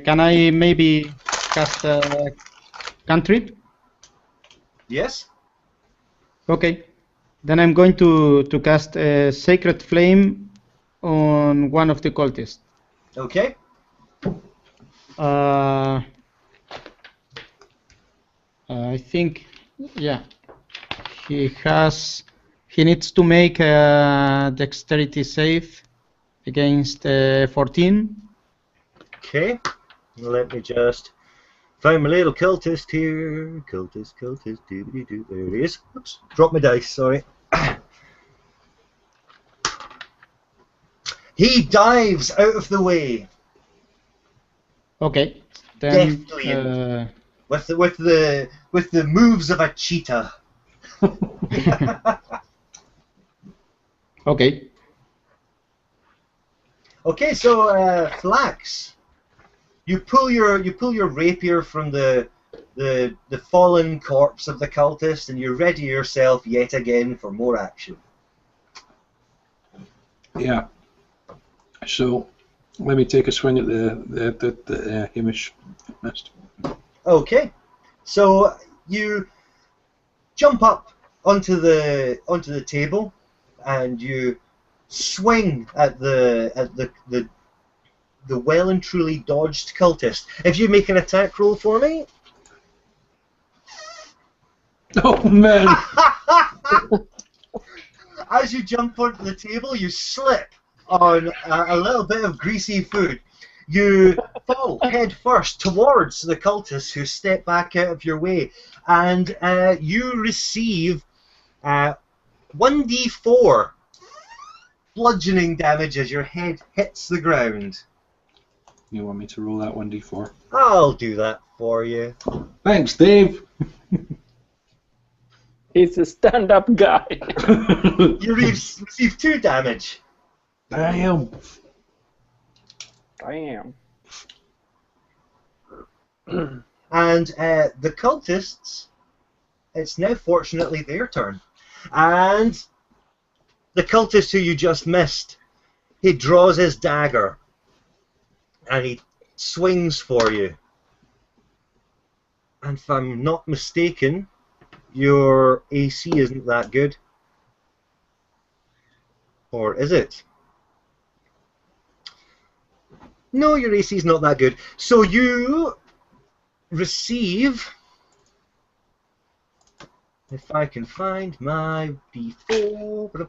Can I maybe cast a cantrip? Yes. Okay. Then I'm going to cast a Sacred Flame on one of the cultists. Okay. I think, yeah, he needs to make a dexterity save against 14. Okay. Let me just find my little cultist here. Cultist, doobity-doo. There it is. Oops. Drop my dice, sorry. He dives out of the way. Okay. Then, deftly, with the moves of a cheetah. Okay. Okay, so Flax, you pull your rapier from the fallen corpse of the cultist, and you ready yourself yet again for more action. Yeah. So let me take a swing at the Hamish missed. Okay, so you jump up onto the table, and you swing at the well and truly dodged cultist. If you make an attack roll for me. Oh man! As you jump onto the table, you slip on a little bit of greasy food. You fall head first towards the cultists who step back out of your way, and you receive 1d4 bludgeoning damage as your head hits the ground. You want me to roll that 1d4? I'll do that for you. Thanks, Dave. He's a stand-up guy. You receive 2 damage. Damn. Damn. And the cultists, it's now fortunately their turn. And the cultist who you just missed, he draws his dagger and he swings for you. And if I'm not mistaken, your AC isn't that good. Or is it? No, your AC is not that good. So you receive, if I can find my D4.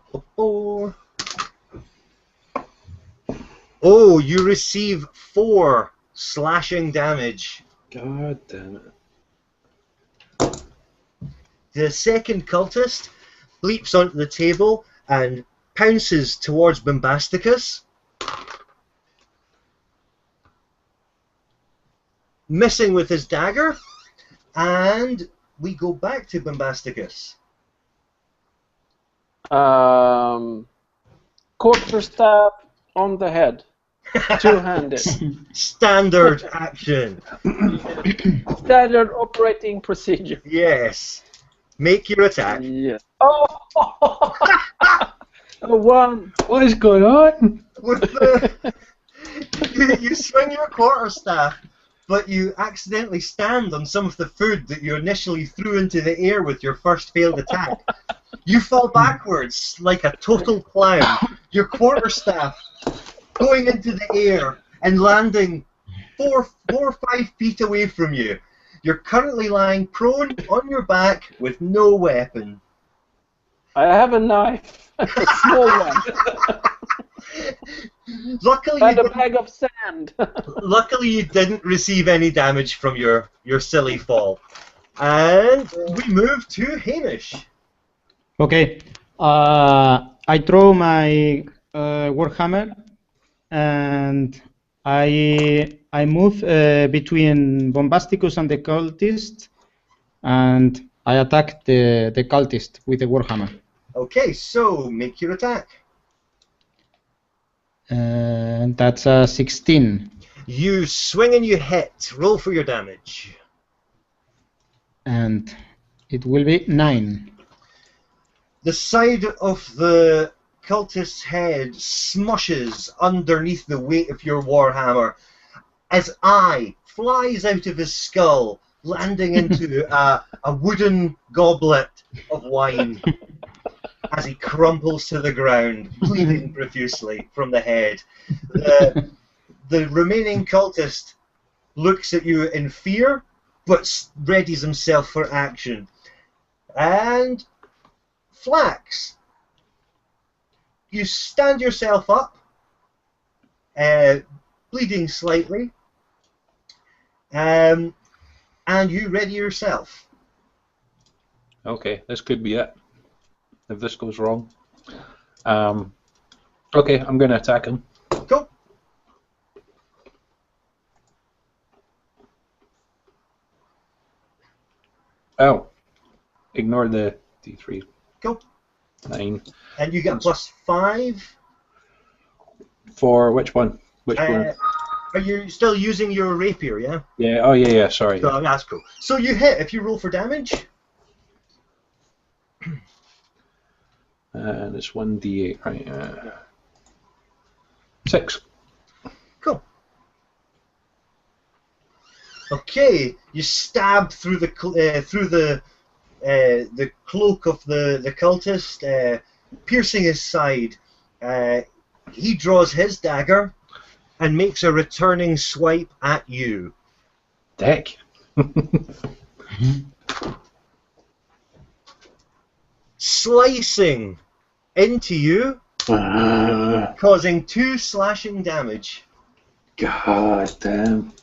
Oh, you receive 4 slashing damage. God damn it. The second cultist leaps onto the table and pounces towards Bombasticus, missing with his dagger, and we go back to Bombasticus. Quarterstaff on the head. Two-handed. Standard action. Standard operating procedure. Yes. Make your attack. Yes. Oh! A 1. What is going on? With the, you swing your quarterstaff, but you accidentally stand on some of the food that you initially threw into the air with your first failed attack. You fall backwards like a total clown. Your quarterstaff going into the air and landing 4 or 5 feet away from you. You're currently lying prone on your back with no weapon. I have a knife. A small one. Luckily, And a bag of sand. luckily you didn't receive any damage from your silly fall. And we move to Hamish. Okay. I throw my warhammer, and I move between Bombasticus and the cultist, and I attack the cultist with the warhammer. Okay, so make your attack. And that's a 16. You swing and you hit. Roll for your damage. And it will be 9. The side of the cultist's head smushes underneath the weight of your warhammer. His eye flies out of his skull, landing into a wooden goblet of wine as he crumples to the ground, bleeding profusely from the head. The remaining cultist looks at you in fear, but readies himself for action. And Flax, you stand yourself up, bleeding slightly, and you ready yourself. Okay, this could be it. If this goes wrong. Okay, I'm going to attack him. Go. Oh. Ignore the D3. Go. 9. And you get +5. For which one? Which one? Are you still using your rapier, yeah? Yeah, oh yeah, sorry. So, that's cool. So you hit. If you roll for damage. And it's 1d8, right? 6. Cool. Okay, you stab through the cloak of the cultist, piercing his side. He draws his dagger and makes a returning swipe at you. Dick. Slicing into you, causing 2 slashing damage. God damn.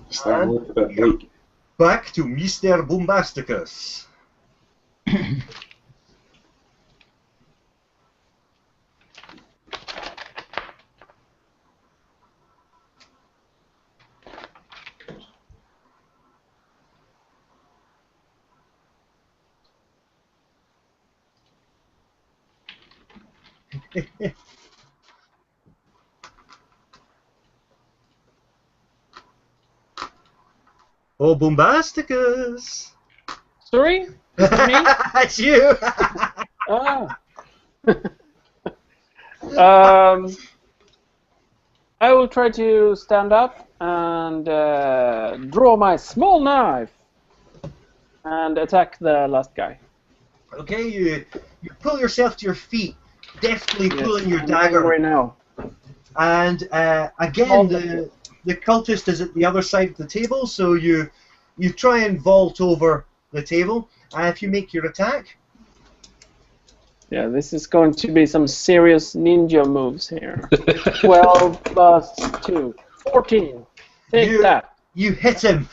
Starting to look a bit weak. Back to Mr. Bombasticus. Oh, Bombasticus! Sorry? Is it me? It's you! Ah. I will try to stand up and draw my small knife and attack the last guy. Okay, you pull yourself to your feet, deftly pulling your I'm dagger. angry now. And again, the cultist is at the other side of the table, so you try and vault over the table. If you make your attack. Yeah, this is going to be some serious ninja moves here. 12 plus 2. 14. Take that. You hit him.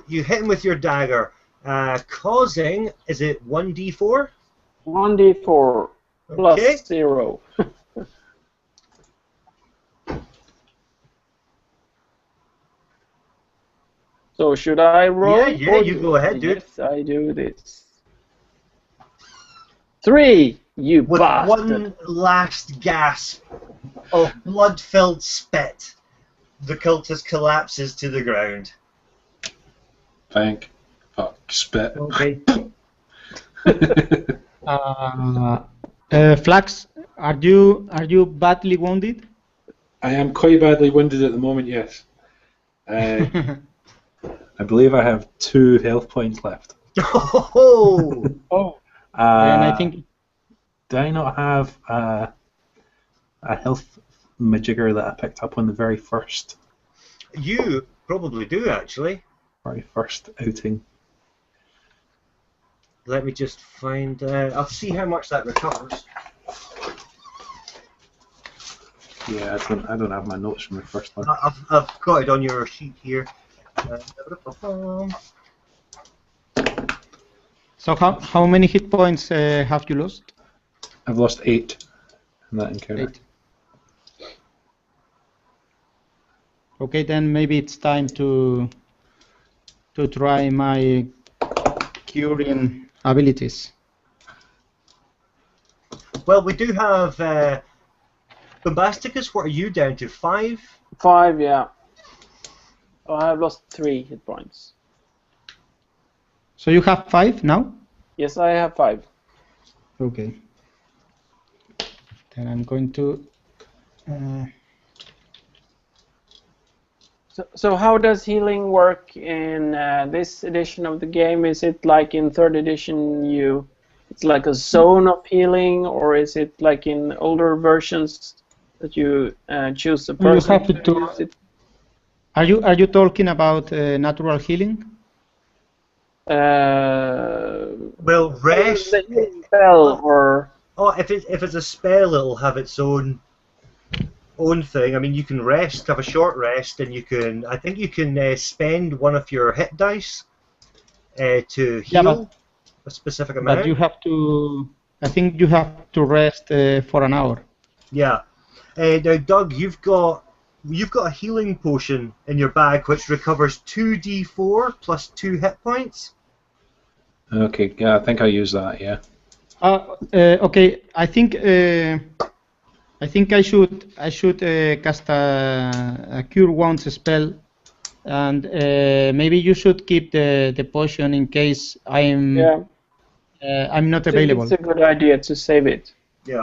You hit him with your dagger, causing, is it 1d4? 1d4 plus 0. So should I roll? Yeah, you go ahead, dude. Yes, I do this. 3, you With bastard. one last gasp of blood-filled spit, the cultist collapses to the ground. Fuck, spit. Okay. Flax, are you badly wounded? I am quite badly wounded at the moment, yes. I believe I have 2 health points left. Oh! Oh. And I think. Do I not have a health majigger that I picked up on the very first You probably do, actually. outing? Let me just find. I'll see how much that recovers. Yeah, I don't have my notes from the first one. I've got it on your sheet here. So how many hit points have you lost? I've lost 8 in that encounter. 8. Okay, then maybe it's time to try my curing abilities. Well, we do have Bombasticus. What are you down to? 5? 5, yeah. Oh, I have lost 3 hit points. So you have 5 now? Yes, I have 5. Okay. Then I'm going to. So how does healing work in this edition of the game? Is it like in 3rd edition it's like a zone of healing, or is it like in older versions that you choose a person to use it? Are you talking about natural healing? Well, rest. Spell or. Oh, if it's a spell, it'll have its own thing. I mean, you can rest, have a short rest, and I think you can spend one of your hit dice to heal a specific amount. But you have to. I think you have to rest for an hour. Yeah. Now, Doug, you've got a healing potion in your bag which recovers 2d4 plus 2 hit points. Okay, yeah, I think I'll use that, yeah. Okay, I think I should cast a cure wounds spell, and maybe you should keep the potion in case I'm not available. It's a good idea to save it. Yeah.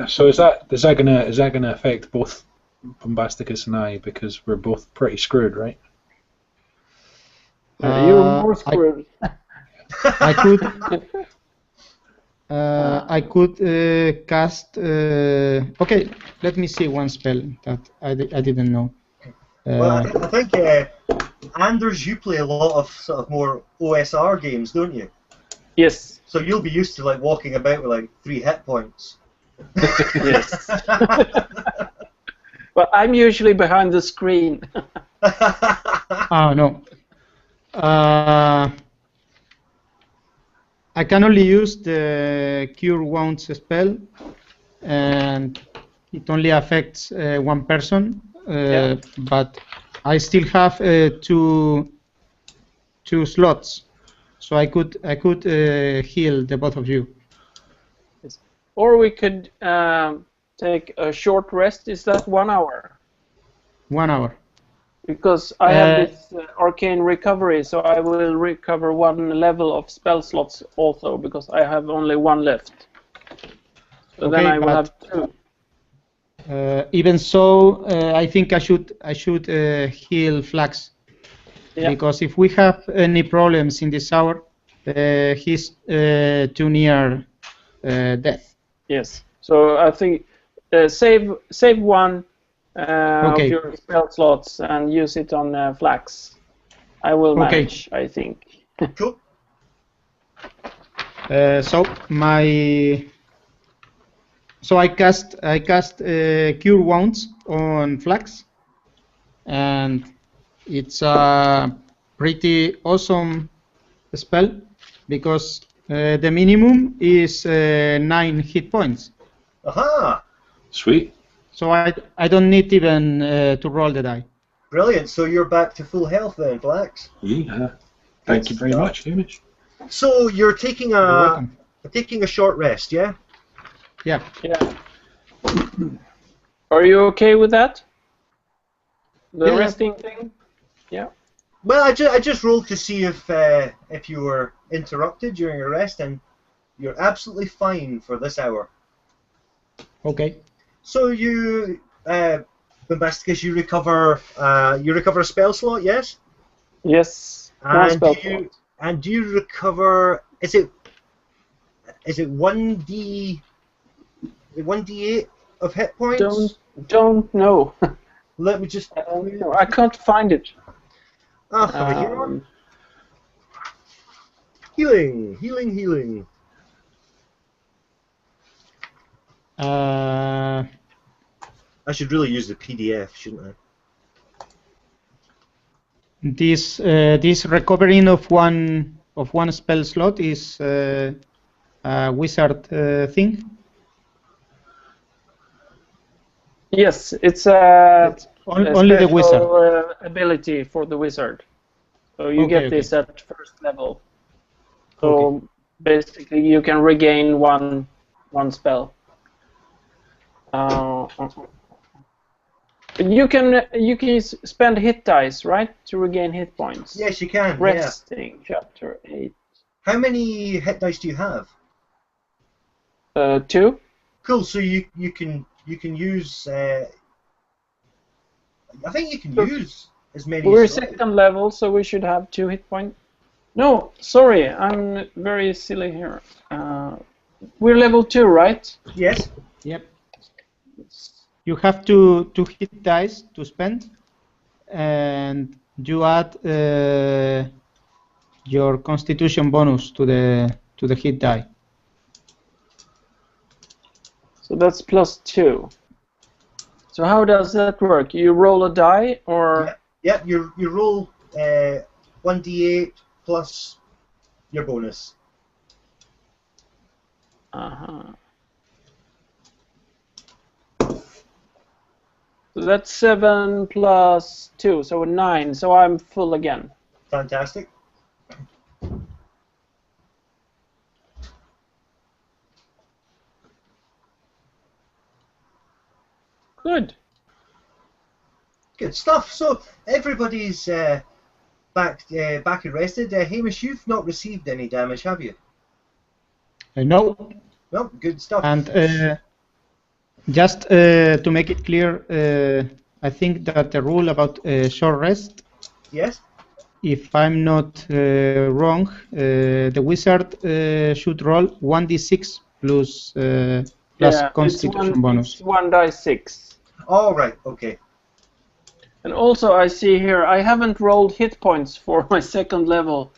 So is that gonna affect both Bombasticus and I, because we're both pretty screwed, right? You're more screwed. I could cast. Okay, let me see one spell that I didn't know. Well, I think Anders, you play a lot of sort of more OSR games, don't you? Yes. So you'll be used to like walking about with like 3 hit points. Yes. But I'm usually behind the screen. Oh no. I can only use the Cure Wounds spell, and it only affects one person. But I still have two slots, so I could heal the both of you. Yes. or we could take a short rest. Is that 1 hour? 1 hour. Because I have this arcane recovery, so I will recover 1 level of spell slots also, because I have only 1 left. So Okay, then I will have 2. Even so, I think I should heal Flax, because if we have any problems in this hour, he's too near death. Yes. So I think save 1 of your spell slots and use it on Flax. I will manage, I think. Cool. So I cast Cure Wounds on Flax, and it's a pretty awesome spell because the minimum is 9 hit points. Aha! Sweet. So I don't need even to roll the die. Brilliant. So you're back to full health then, Flax. Yeah. Thank you very much, Hamish. So you're taking a short rest, yeah? Yeah. Yeah. Are you okay with that? The resting thing? Yeah. Well, I just rolled to see if you were interrupted during your rest, and you're absolutely fine for this hour. Okay. So you, Bombasticus, you recover a spell slot, yes? Yes. And do you recover? Is it 1d8 of hit points? Don't know. Let me just. I can't find it. Healing. I should really use the PDF, shouldn't I? This recovering of one spell slot is a wizard thing. Yes, it's only the wizard ability for the wizard. So you get this at first level. So basically, you can regain one spell. You can spend hit dice, right, to regain hit points. Yes, you can. Resting, chapter 8. How many hit dice do you have? 2. Cool. So you can use. I think you can use as many. We're second level, so we should have 2 hit points. No, sorry, I'm very silly here. We're level 2, right? Yes. Yep. You have two hit dice to spend, and you add your Constitution bonus to the hit die. So that's +2. So how does that work? You roll a die, or? Yeah. You roll 1d8 plus your bonus. So that's 7 plus 2, so 9. So I'm full again. Fantastic. Good. Good stuff. So everybody's back and rested. Hamish, you've not received any damage, have you? No. No. Good stuff. And just to make it clear, I think that the rule about short rest. Yes. If I'm not wrong, the wizard should roll 1d6 plus Constitution bonus. It's 1d6. All right. Okay. And also, I see here I haven't rolled hit points for my second level.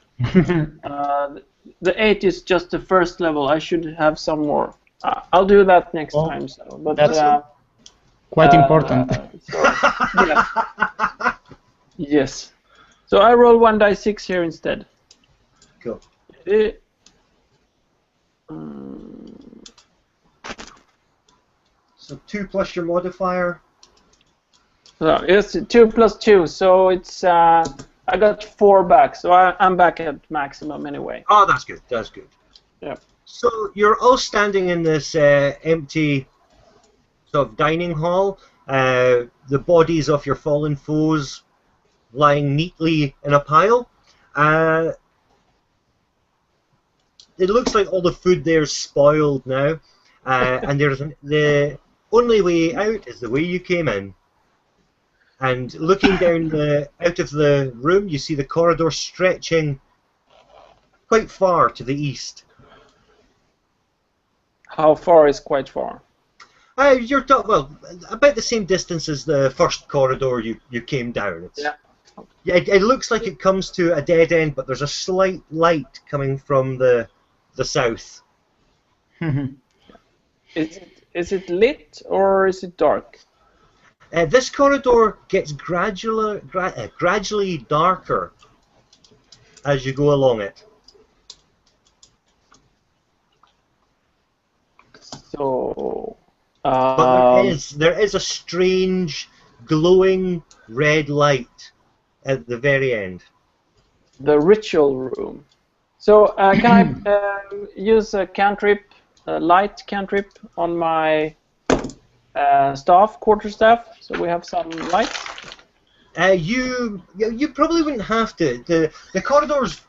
The 8 is just the first level. I should have some more. I'll do that next time. So, but that's quite important. Yeah. Yes. So I roll 1d6 here instead. Cool. So 2 plus your modifier. So it's 2 plus 2. So it's I got 4 back. So I'm back at maximum anyway. Oh, that's good. That's good. Yeah. So you're all standing in this empty sort of dining hall. The bodies of your fallen foes lying neatly in a pile. It looks like all the food there's spoiled now, and the only way out is the way you came in. And looking down out of the room, you see the corridor stretching quite far to the east. How far is quite far? You're well, about the same distance as the first corridor you came down. Yeah, it looks like it comes to a dead end, but there's a slight light coming from the south. Is it lit or is it dark? This corridor gets gradually darker as you go along it. So, but there is a strange glowing red light at the very end. The ritual room. So can I use a cantrip, a light cantrip, on my quarterstaff, so we have some light? You probably wouldn't have to. The corridor's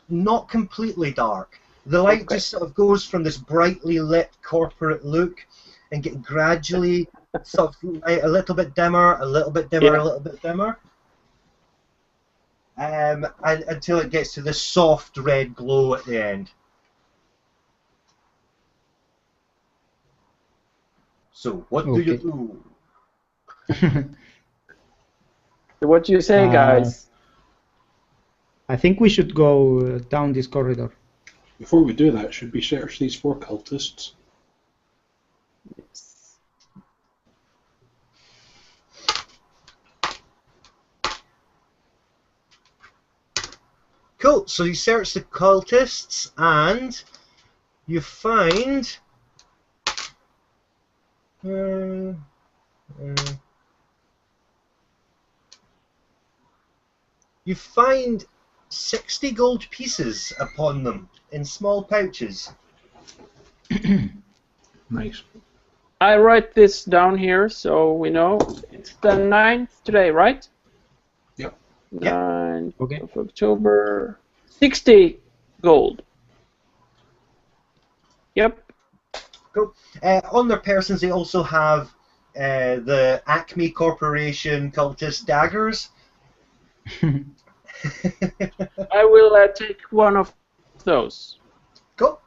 not completely dark. The light just sort of goes from this brightly lit corporate look and get gradually sort of a little bit dimmer, a little bit dimmer, a little bit dimmer. And until it gets to this soft red glow at the end. So, what do you do? What do you say, guys? I think we should go down this corridor. Before we do that, should we search these 4 cultists? Yes. Cool, so you search the cultists and you find you find 60 gold pieces upon them in small pouches. Nice. I write this down here so we know. It's the 9th today, right? Yep. 9th of October. 60 gold. Yep. Cool. On their persons, they also have the Acme Corporation cultist daggers. I will take one of those. Cool.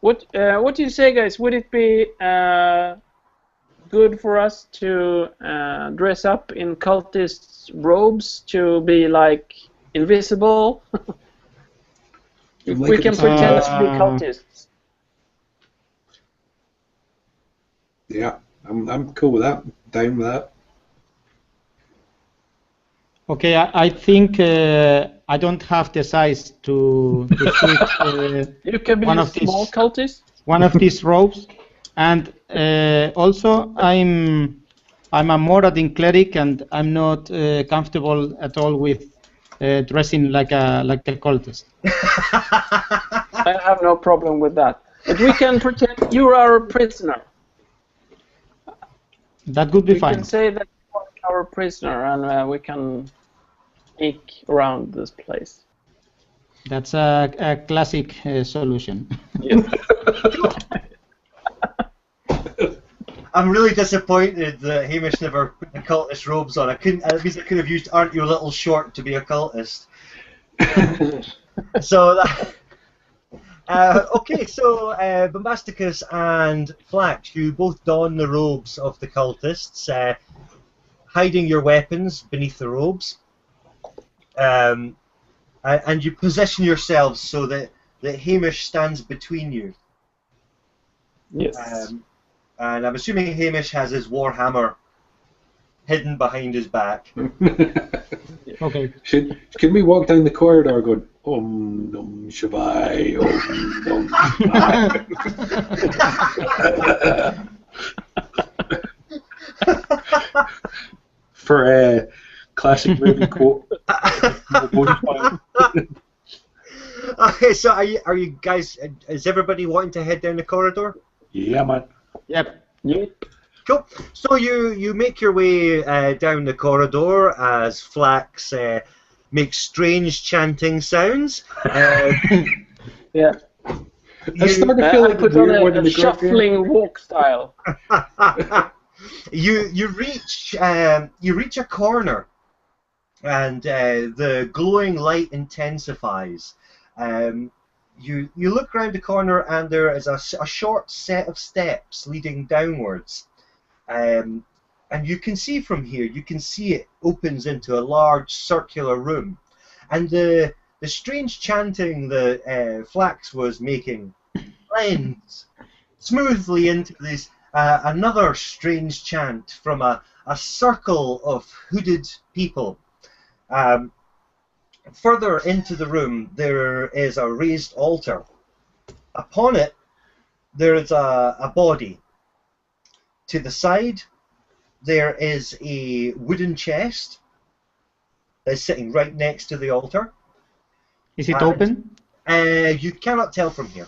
What do you say, guys? Would it be good for us to dress up in cultists' robes to be like invisible? If we can pretend to be cultists. Yeah, I'm cool with that. Down with that. Okay, I think I don't have the size to fit you can be a small cultist. One of these robes, and also I'm a Moradin cleric, and I'm not comfortable at all with dressing like the cultist. I have no problem with that. But we can pretend you are a prisoner. That would be fine. We can say that you are our prisoner, and we can sneak around this place. That's a classic solution. Yes. I'm really disappointed that Hamish never put the cultist robes on. At least I could have used "Aren't you a little short" to be a cultist. So, okay, so Bombasticus and Flax, you both don the robes of the cultists, hiding your weapons beneath the robes, and you position yourselves so that Hamish stands between you. Yes. And I'm assuming Hamish has his warhammer hidden behind his back. Okay. Can we walk down the corridor going, Om Nom Shivai, Om Nom Shivai? For a classic movie quote. Okay, so are you guys? Is everybody wanting to head down the corridor? Yeah, man. Yep. Yep. Cool. So you make your way down the corridor as Flax makes strange chanting sounds. Yeah. I started to feel I like put on a shuffling walk style. you reach a corner, and the glowing light intensifies. You look around the corner, and there is a short set of steps leading downwards. And you can see from here, you can see it opens into a large circular room, and the strange chanting that Flax was making blends smoothly into this another strange chant from a circle of hooded people. Further into the room, there is a raised altar. Upon it, there is a body. To the side, there is a wooden chest that's sitting right next to the altar. Is it open? You cannot tell from here.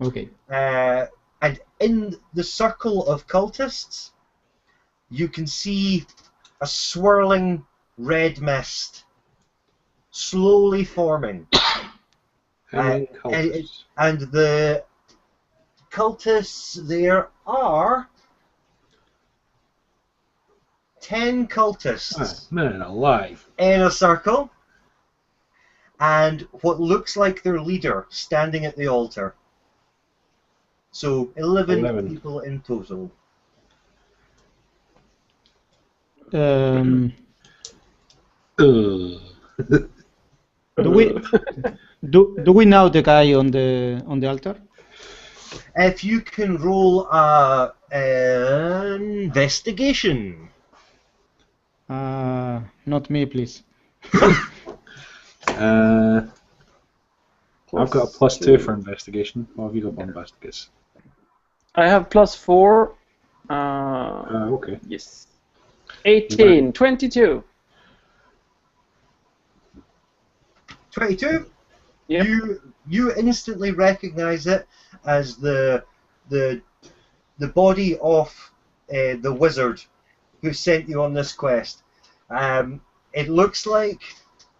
Okay. And in the circle of cultists, you can see a swirling red mist slowly forming. And the cultists, there are 10 cultists man alive. in a circle, and what looks like their leader standing at the altar. So 11 people in total. Do we know the guy on the altar? If you can roll an investigation. Not me, please. I've got a +2 for investigation. What have you got for investigation? I have +4. Okay. Yes. 18, 22. 22? Yep. You instantly recognize it as the body of the wizard who sent you on this quest. It looks like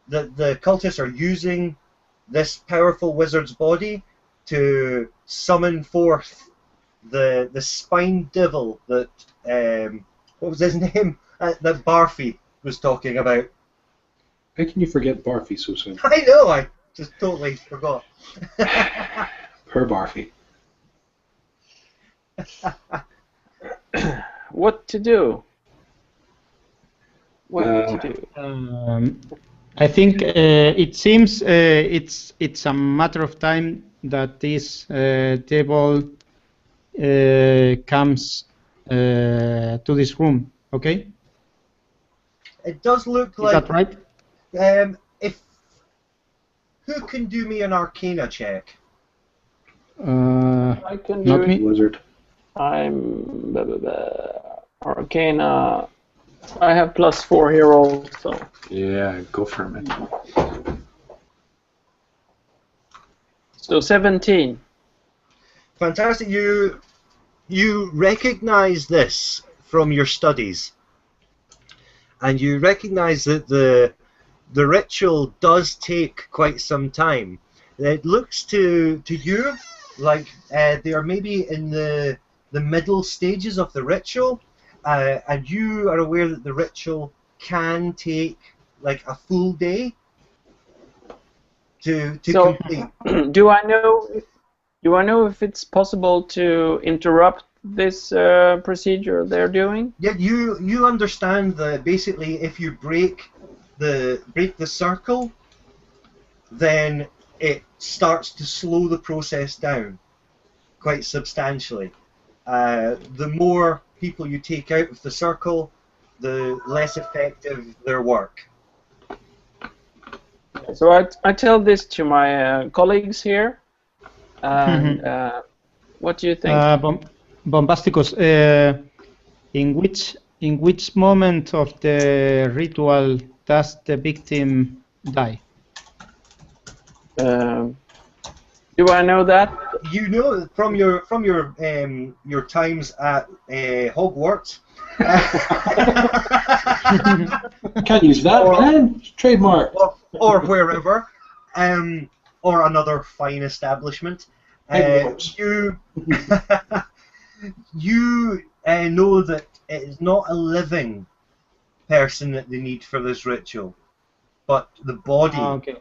the cultists are using this powerful wizard's body to summon forth the spine devil that what was his name? That Barfy was talking about. How can you forget Barfy so soon? I know, I just totally forgot. Per Barfy. What to do? What to do? I think it seems it's a matter of time that this devil comes to this room. Okay. It does look like. Is that right? If who can do me an Arcana check? I can do Not it. me. Wizard. I'm Arcana. I have +4 here also. Yeah, go for it, man. So 17. Fantastic. You recognize this from your studies, and you recognize that the ritual does take quite some time. It looks to you like they are maybe in the middle stages of the ritual, and you are aware that the ritual can take like a full day to complete. Do I know if it's possible to interrupt this procedure they're doing? Yeah, you understand that basically if you break the circle, then it starts to slow the process down quite substantially. The more people you take out of the circle, the less effective their work. So I tell this to my colleagues here, and what do you think? Bombasticus, in which moment of the ritual does the victim die? Do I know that? You know from your times at Hogwarts. Can't use that, man. It's trademark. or wherever, or another fine establishment. You you know that it is not a living person that they need for this ritual, but the body. Okay.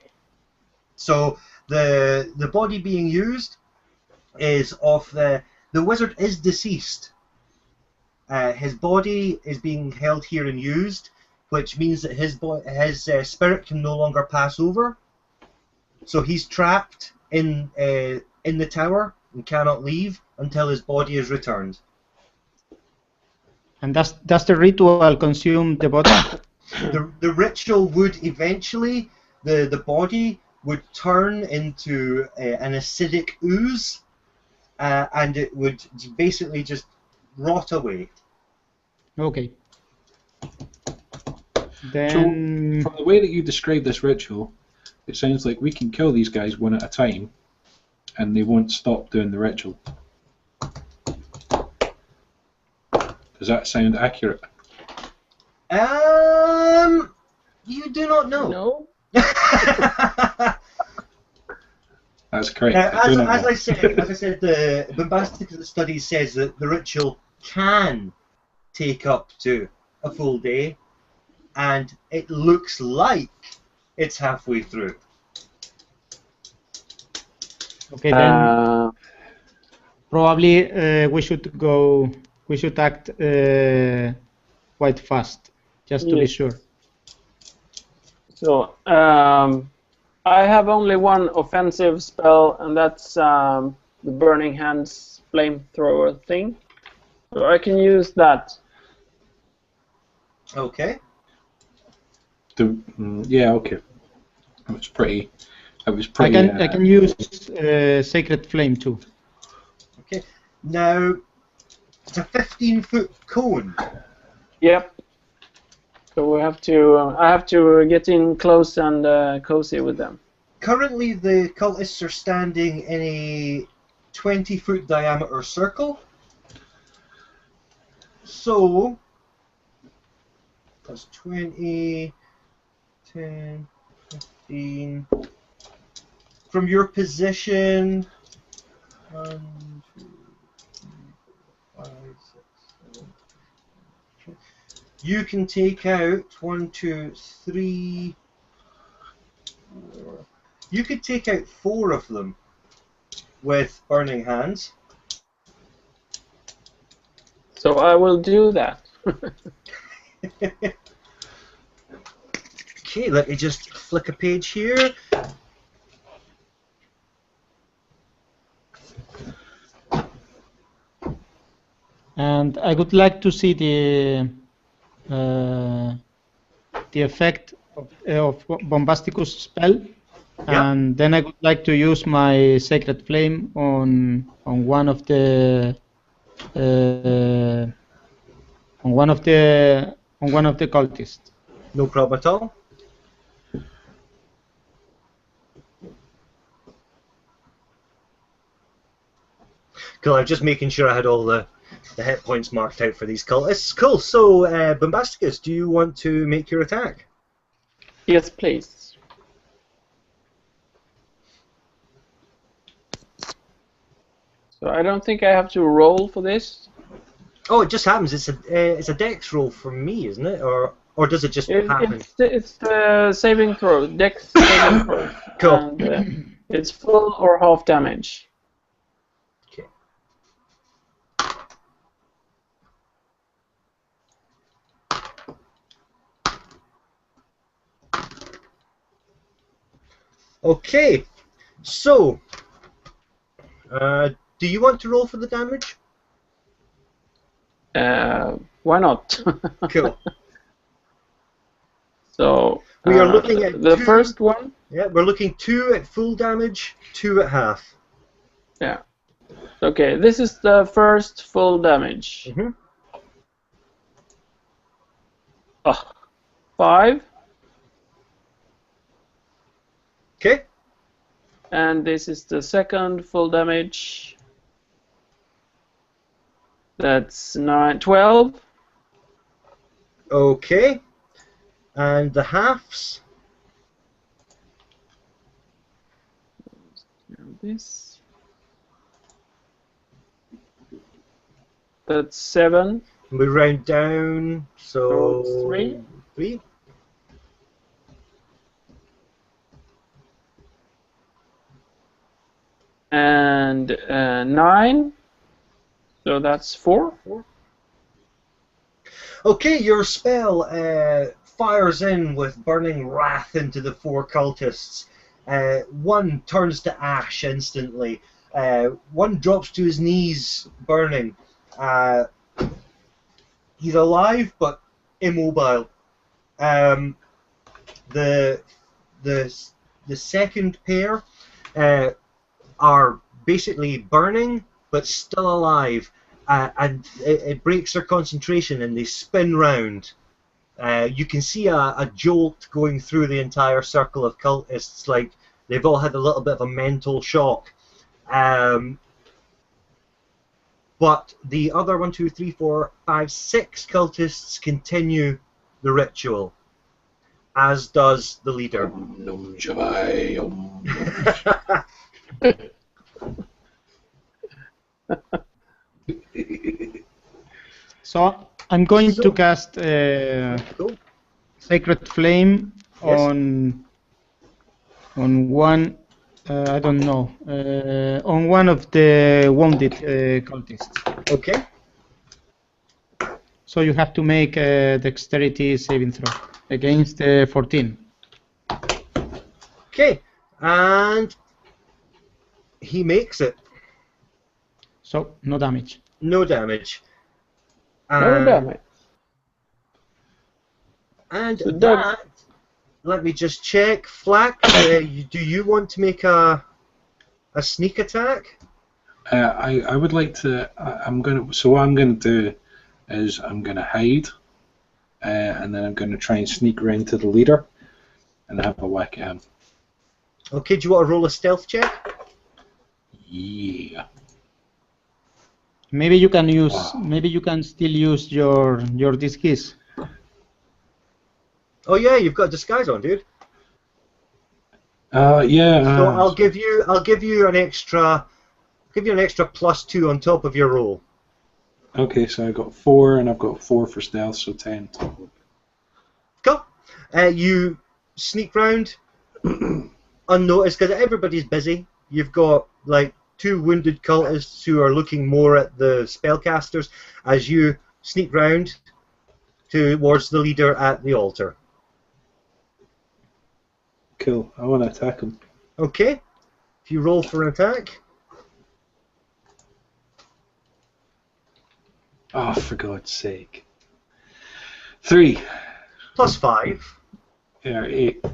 So the body being used is of the wizard is deceased. His body is being held here and used, which means that his spirit can no longer pass over. So he's trapped in the tower and cannot leave until his body is returned. And does the ritual consume the body? The ritual would eventually, the body would turn into an acidic ooze, and it would basically just rot away. Okay. Then, so, from the way that you describe this ritual, it sounds like we can kill these guys one at a time, and they won't stop doing the ritual. Does that sound accurate? You do not know. No. That's correct. As I said, the bombastic study says that the ritual can take up to a full day, and it looks like it's halfway through. okay, then probably we should go. We should act quite fast, just to be sure. So I have only one offensive spell, and that's the Burning Hands flamethrower thing. So I can use that. Okay. Yeah, okay. That was pretty. I can use Sacred Flame too. Okay. Now it's a 15-foot cone. Yep. So we have to. I have to get in close and cozy with them. Currently, the cultists are standing in a 20-foot diameter circle. So that's 20, 10, 15. From your position, 1, 2, 3, 4, 5, 6, 7. You can take out 1, 2, 3, 4. You could take out 4 of them with Burning Hands. So I will do that. Okay, let me just flick a page here. And I would like to see the effect of Bombasticus spell, and then I would like to use my Sacred Flame on one of the cultists. No problem at all. Cool, I'm just making sure I had all the hit points marked out for these cultists. Cool, so Bombasticus, do you want to make your attack? Yes, please. So I don't think I have to roll for this. Oh, it just happens. It's a dex roll for me, isn't it? Or does it just happen? It's the saving throw, dex saving throw. Cool. And, it's full or half damage. Okay. Okay, so do you want to roll for the damage? Why not? Cool. So we are looking at the 2, first one. Yeah, we're looking 2 at full damage, 2 at half. Yeah. Okay, this is the first full damage. Mm-hmm. 5. Okay. And this is the second full damage. That's 12. Okay. And the halves? This. That's 7. We round down, so... 3. 3. And 9. So that's 4. Okay, your spell fires in with burning wrath into the 4 cultists. One turns to ash instantly. One drops to his knees, burning. He's alive but immobile. The second pair are basically burning but still alive. And it breaks their concentration and they spin round. You can see a jolt going through the entire circle of cultists, like they've all had a little bit of a mental shock. But the other 1, 2, 3, 4, 5, 6 cultists continue the ritual, as does the leader. So I'm going to cast Cool. Sacred Flame Yes. on one. I don't know. On one of the wounded cultists. Okay. So you have to make a dexterity saving throw against 14. Okay. And he makes it. So no damage. No damage. No damage. And So that, let me just check. Flack, do you want to make a sneak attack? I would like to. So what I'm gonna do is I'm gonna hide, and then I'm gonna try and sneak around to the leader, and have a whack at him. Okay. Do you want to roll a stealth check? Yeah. Maybe you can use. Wow. Maybe you can still use your disguise. Oh yeah, you've got disguise on, dude. Yeah. So I'll give you an extra +2 on top of your roll. Okay, so I got 4, and I've got 4 for stealth, so 10 total. Cool. You sneak round unnoticed because everybody's busy. You've got like 2 wounded cultists who are looking more at the spellcasters as you sneak round towards the leader at the altar. Cool. I want to attack him. Okay. If you roll for an attack. Oh, for God's sake. 3. +5. Yeah, 8.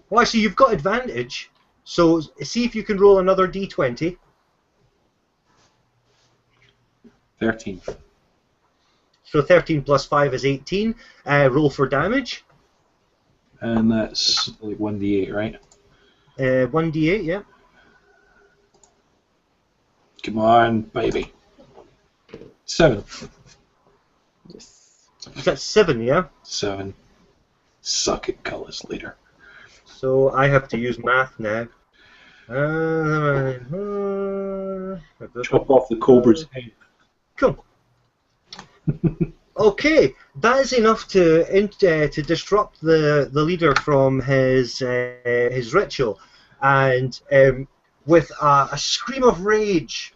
Well, actually, you've got advantage. So see if you can roll another d20. 13. So 13 + 5 is 18. Roll for damage. And that's like 1d8, right? 1d8, yeah. Come on, baby. 7. Yes. Is that 7, yeah? 7. Suck it, Cullis leader. So I have to use math now. Chop off the cobra's head. Cool. Okay, that is enough to disrupt the leader from his ritual, and with a scream of rage,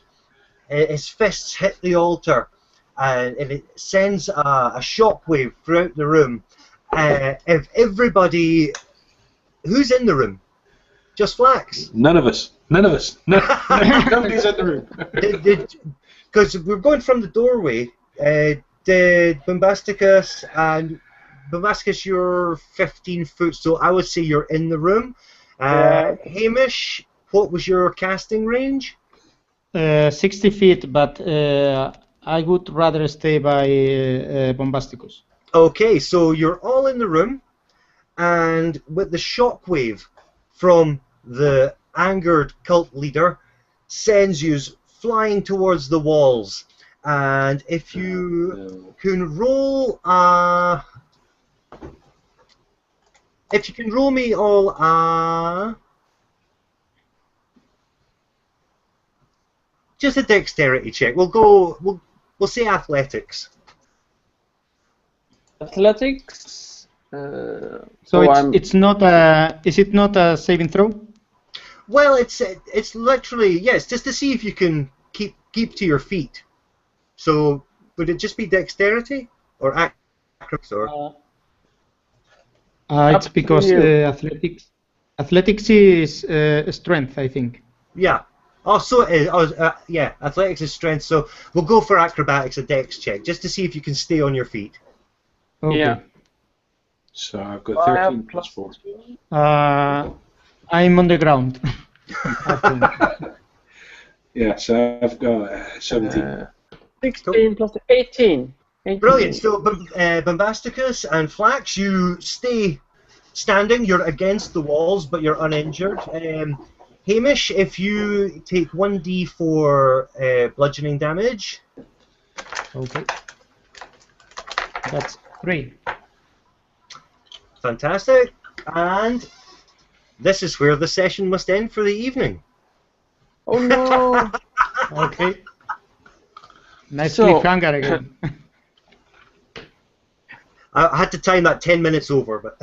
his fists hit the altar, and it sends a shockwave throughout the room. If everybody, who's in the room? Just Flax. None of us. Nobody's in the room. Because we're going from the doorway. Did Bombasticus and Bombasticus, you're 15 foot, so I would say you're in the room. Yeah. Hamish, what was your casting range? 60 feet, but I would rather stay by Bombasticus. Okay, so you're all in the room, and with the shockwave from the angered cult leader sends you flying towards the walls. And if you can roll, if you can roll me all, just a dexterity check. We'll say athletics. Athletics. So it's not a. Is it not a saving throw? Well, it's literally yes, just to see if you can keep to your feet. So would it just be dexterity or acrobatics or? It's because athletics is strength, I think. Yeah. Oh, so it is. Oh, yeah, athletics is strength. So we'll go for acrobatics, a dex check, just to see if you can stay on your feet. Okay. Yeah. So I've got 13 plus 4. I'm on the ground. Yeah, so I've got 17. 16 plus 18. 18. Brilliant. So Bombasticus and Flax, you stay standing. You're against the walls, but you're uninjured. Hamish, if you take 1d4 bludgeoning damage. Okay. That's 3. Fantastic. And this is where the session must end for the evening. Oh no! Okay. Nice So- cliffhanger again. I had to time that 10 minutes over, but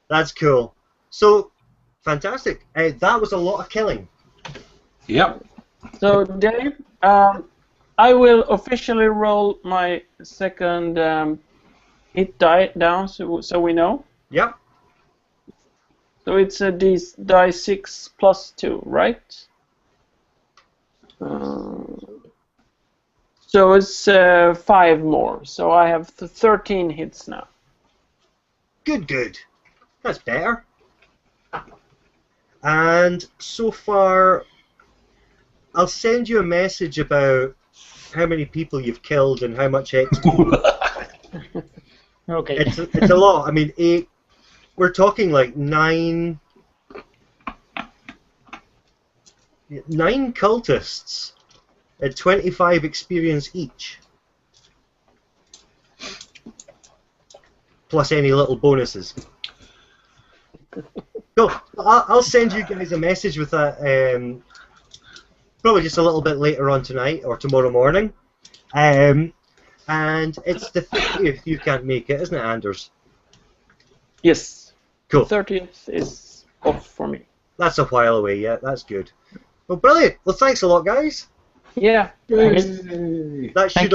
that's cool. So, fantastic. That was a lot of killing. Yep. So Dave, I will officially roll my second hit die down, so we know. Yep. So it's a die 6 plus 2, right? So it's 5 more. So I have 13 hits now. Good. That's better. And so far, I'll send you a message about how many people you've killed and how much XP. Okay. It's a lot. I mean, 8. We're talking like 9 cultists at 25 experience each, plus any little bonuses. So I'll send you guys a message with that. Probably just a little bit later on tonight or tomorrow morning. And it's the 30th you can't make it, isn't it, Anders? Yes. Cool. 30th is off for me. That's a while away, yeah, that's good. Well, brilliant. Well, thanks a lot, guys. Yeah. That Thank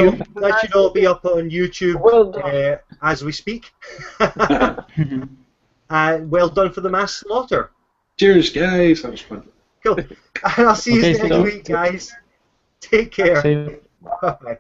should all be up on YouTube Well done. as we speak. Well done for the mass slaughter. Cheers, guys. That was fun. Cool. And I'll see you Okay, next so- week, guys. Take care. See you. Bye.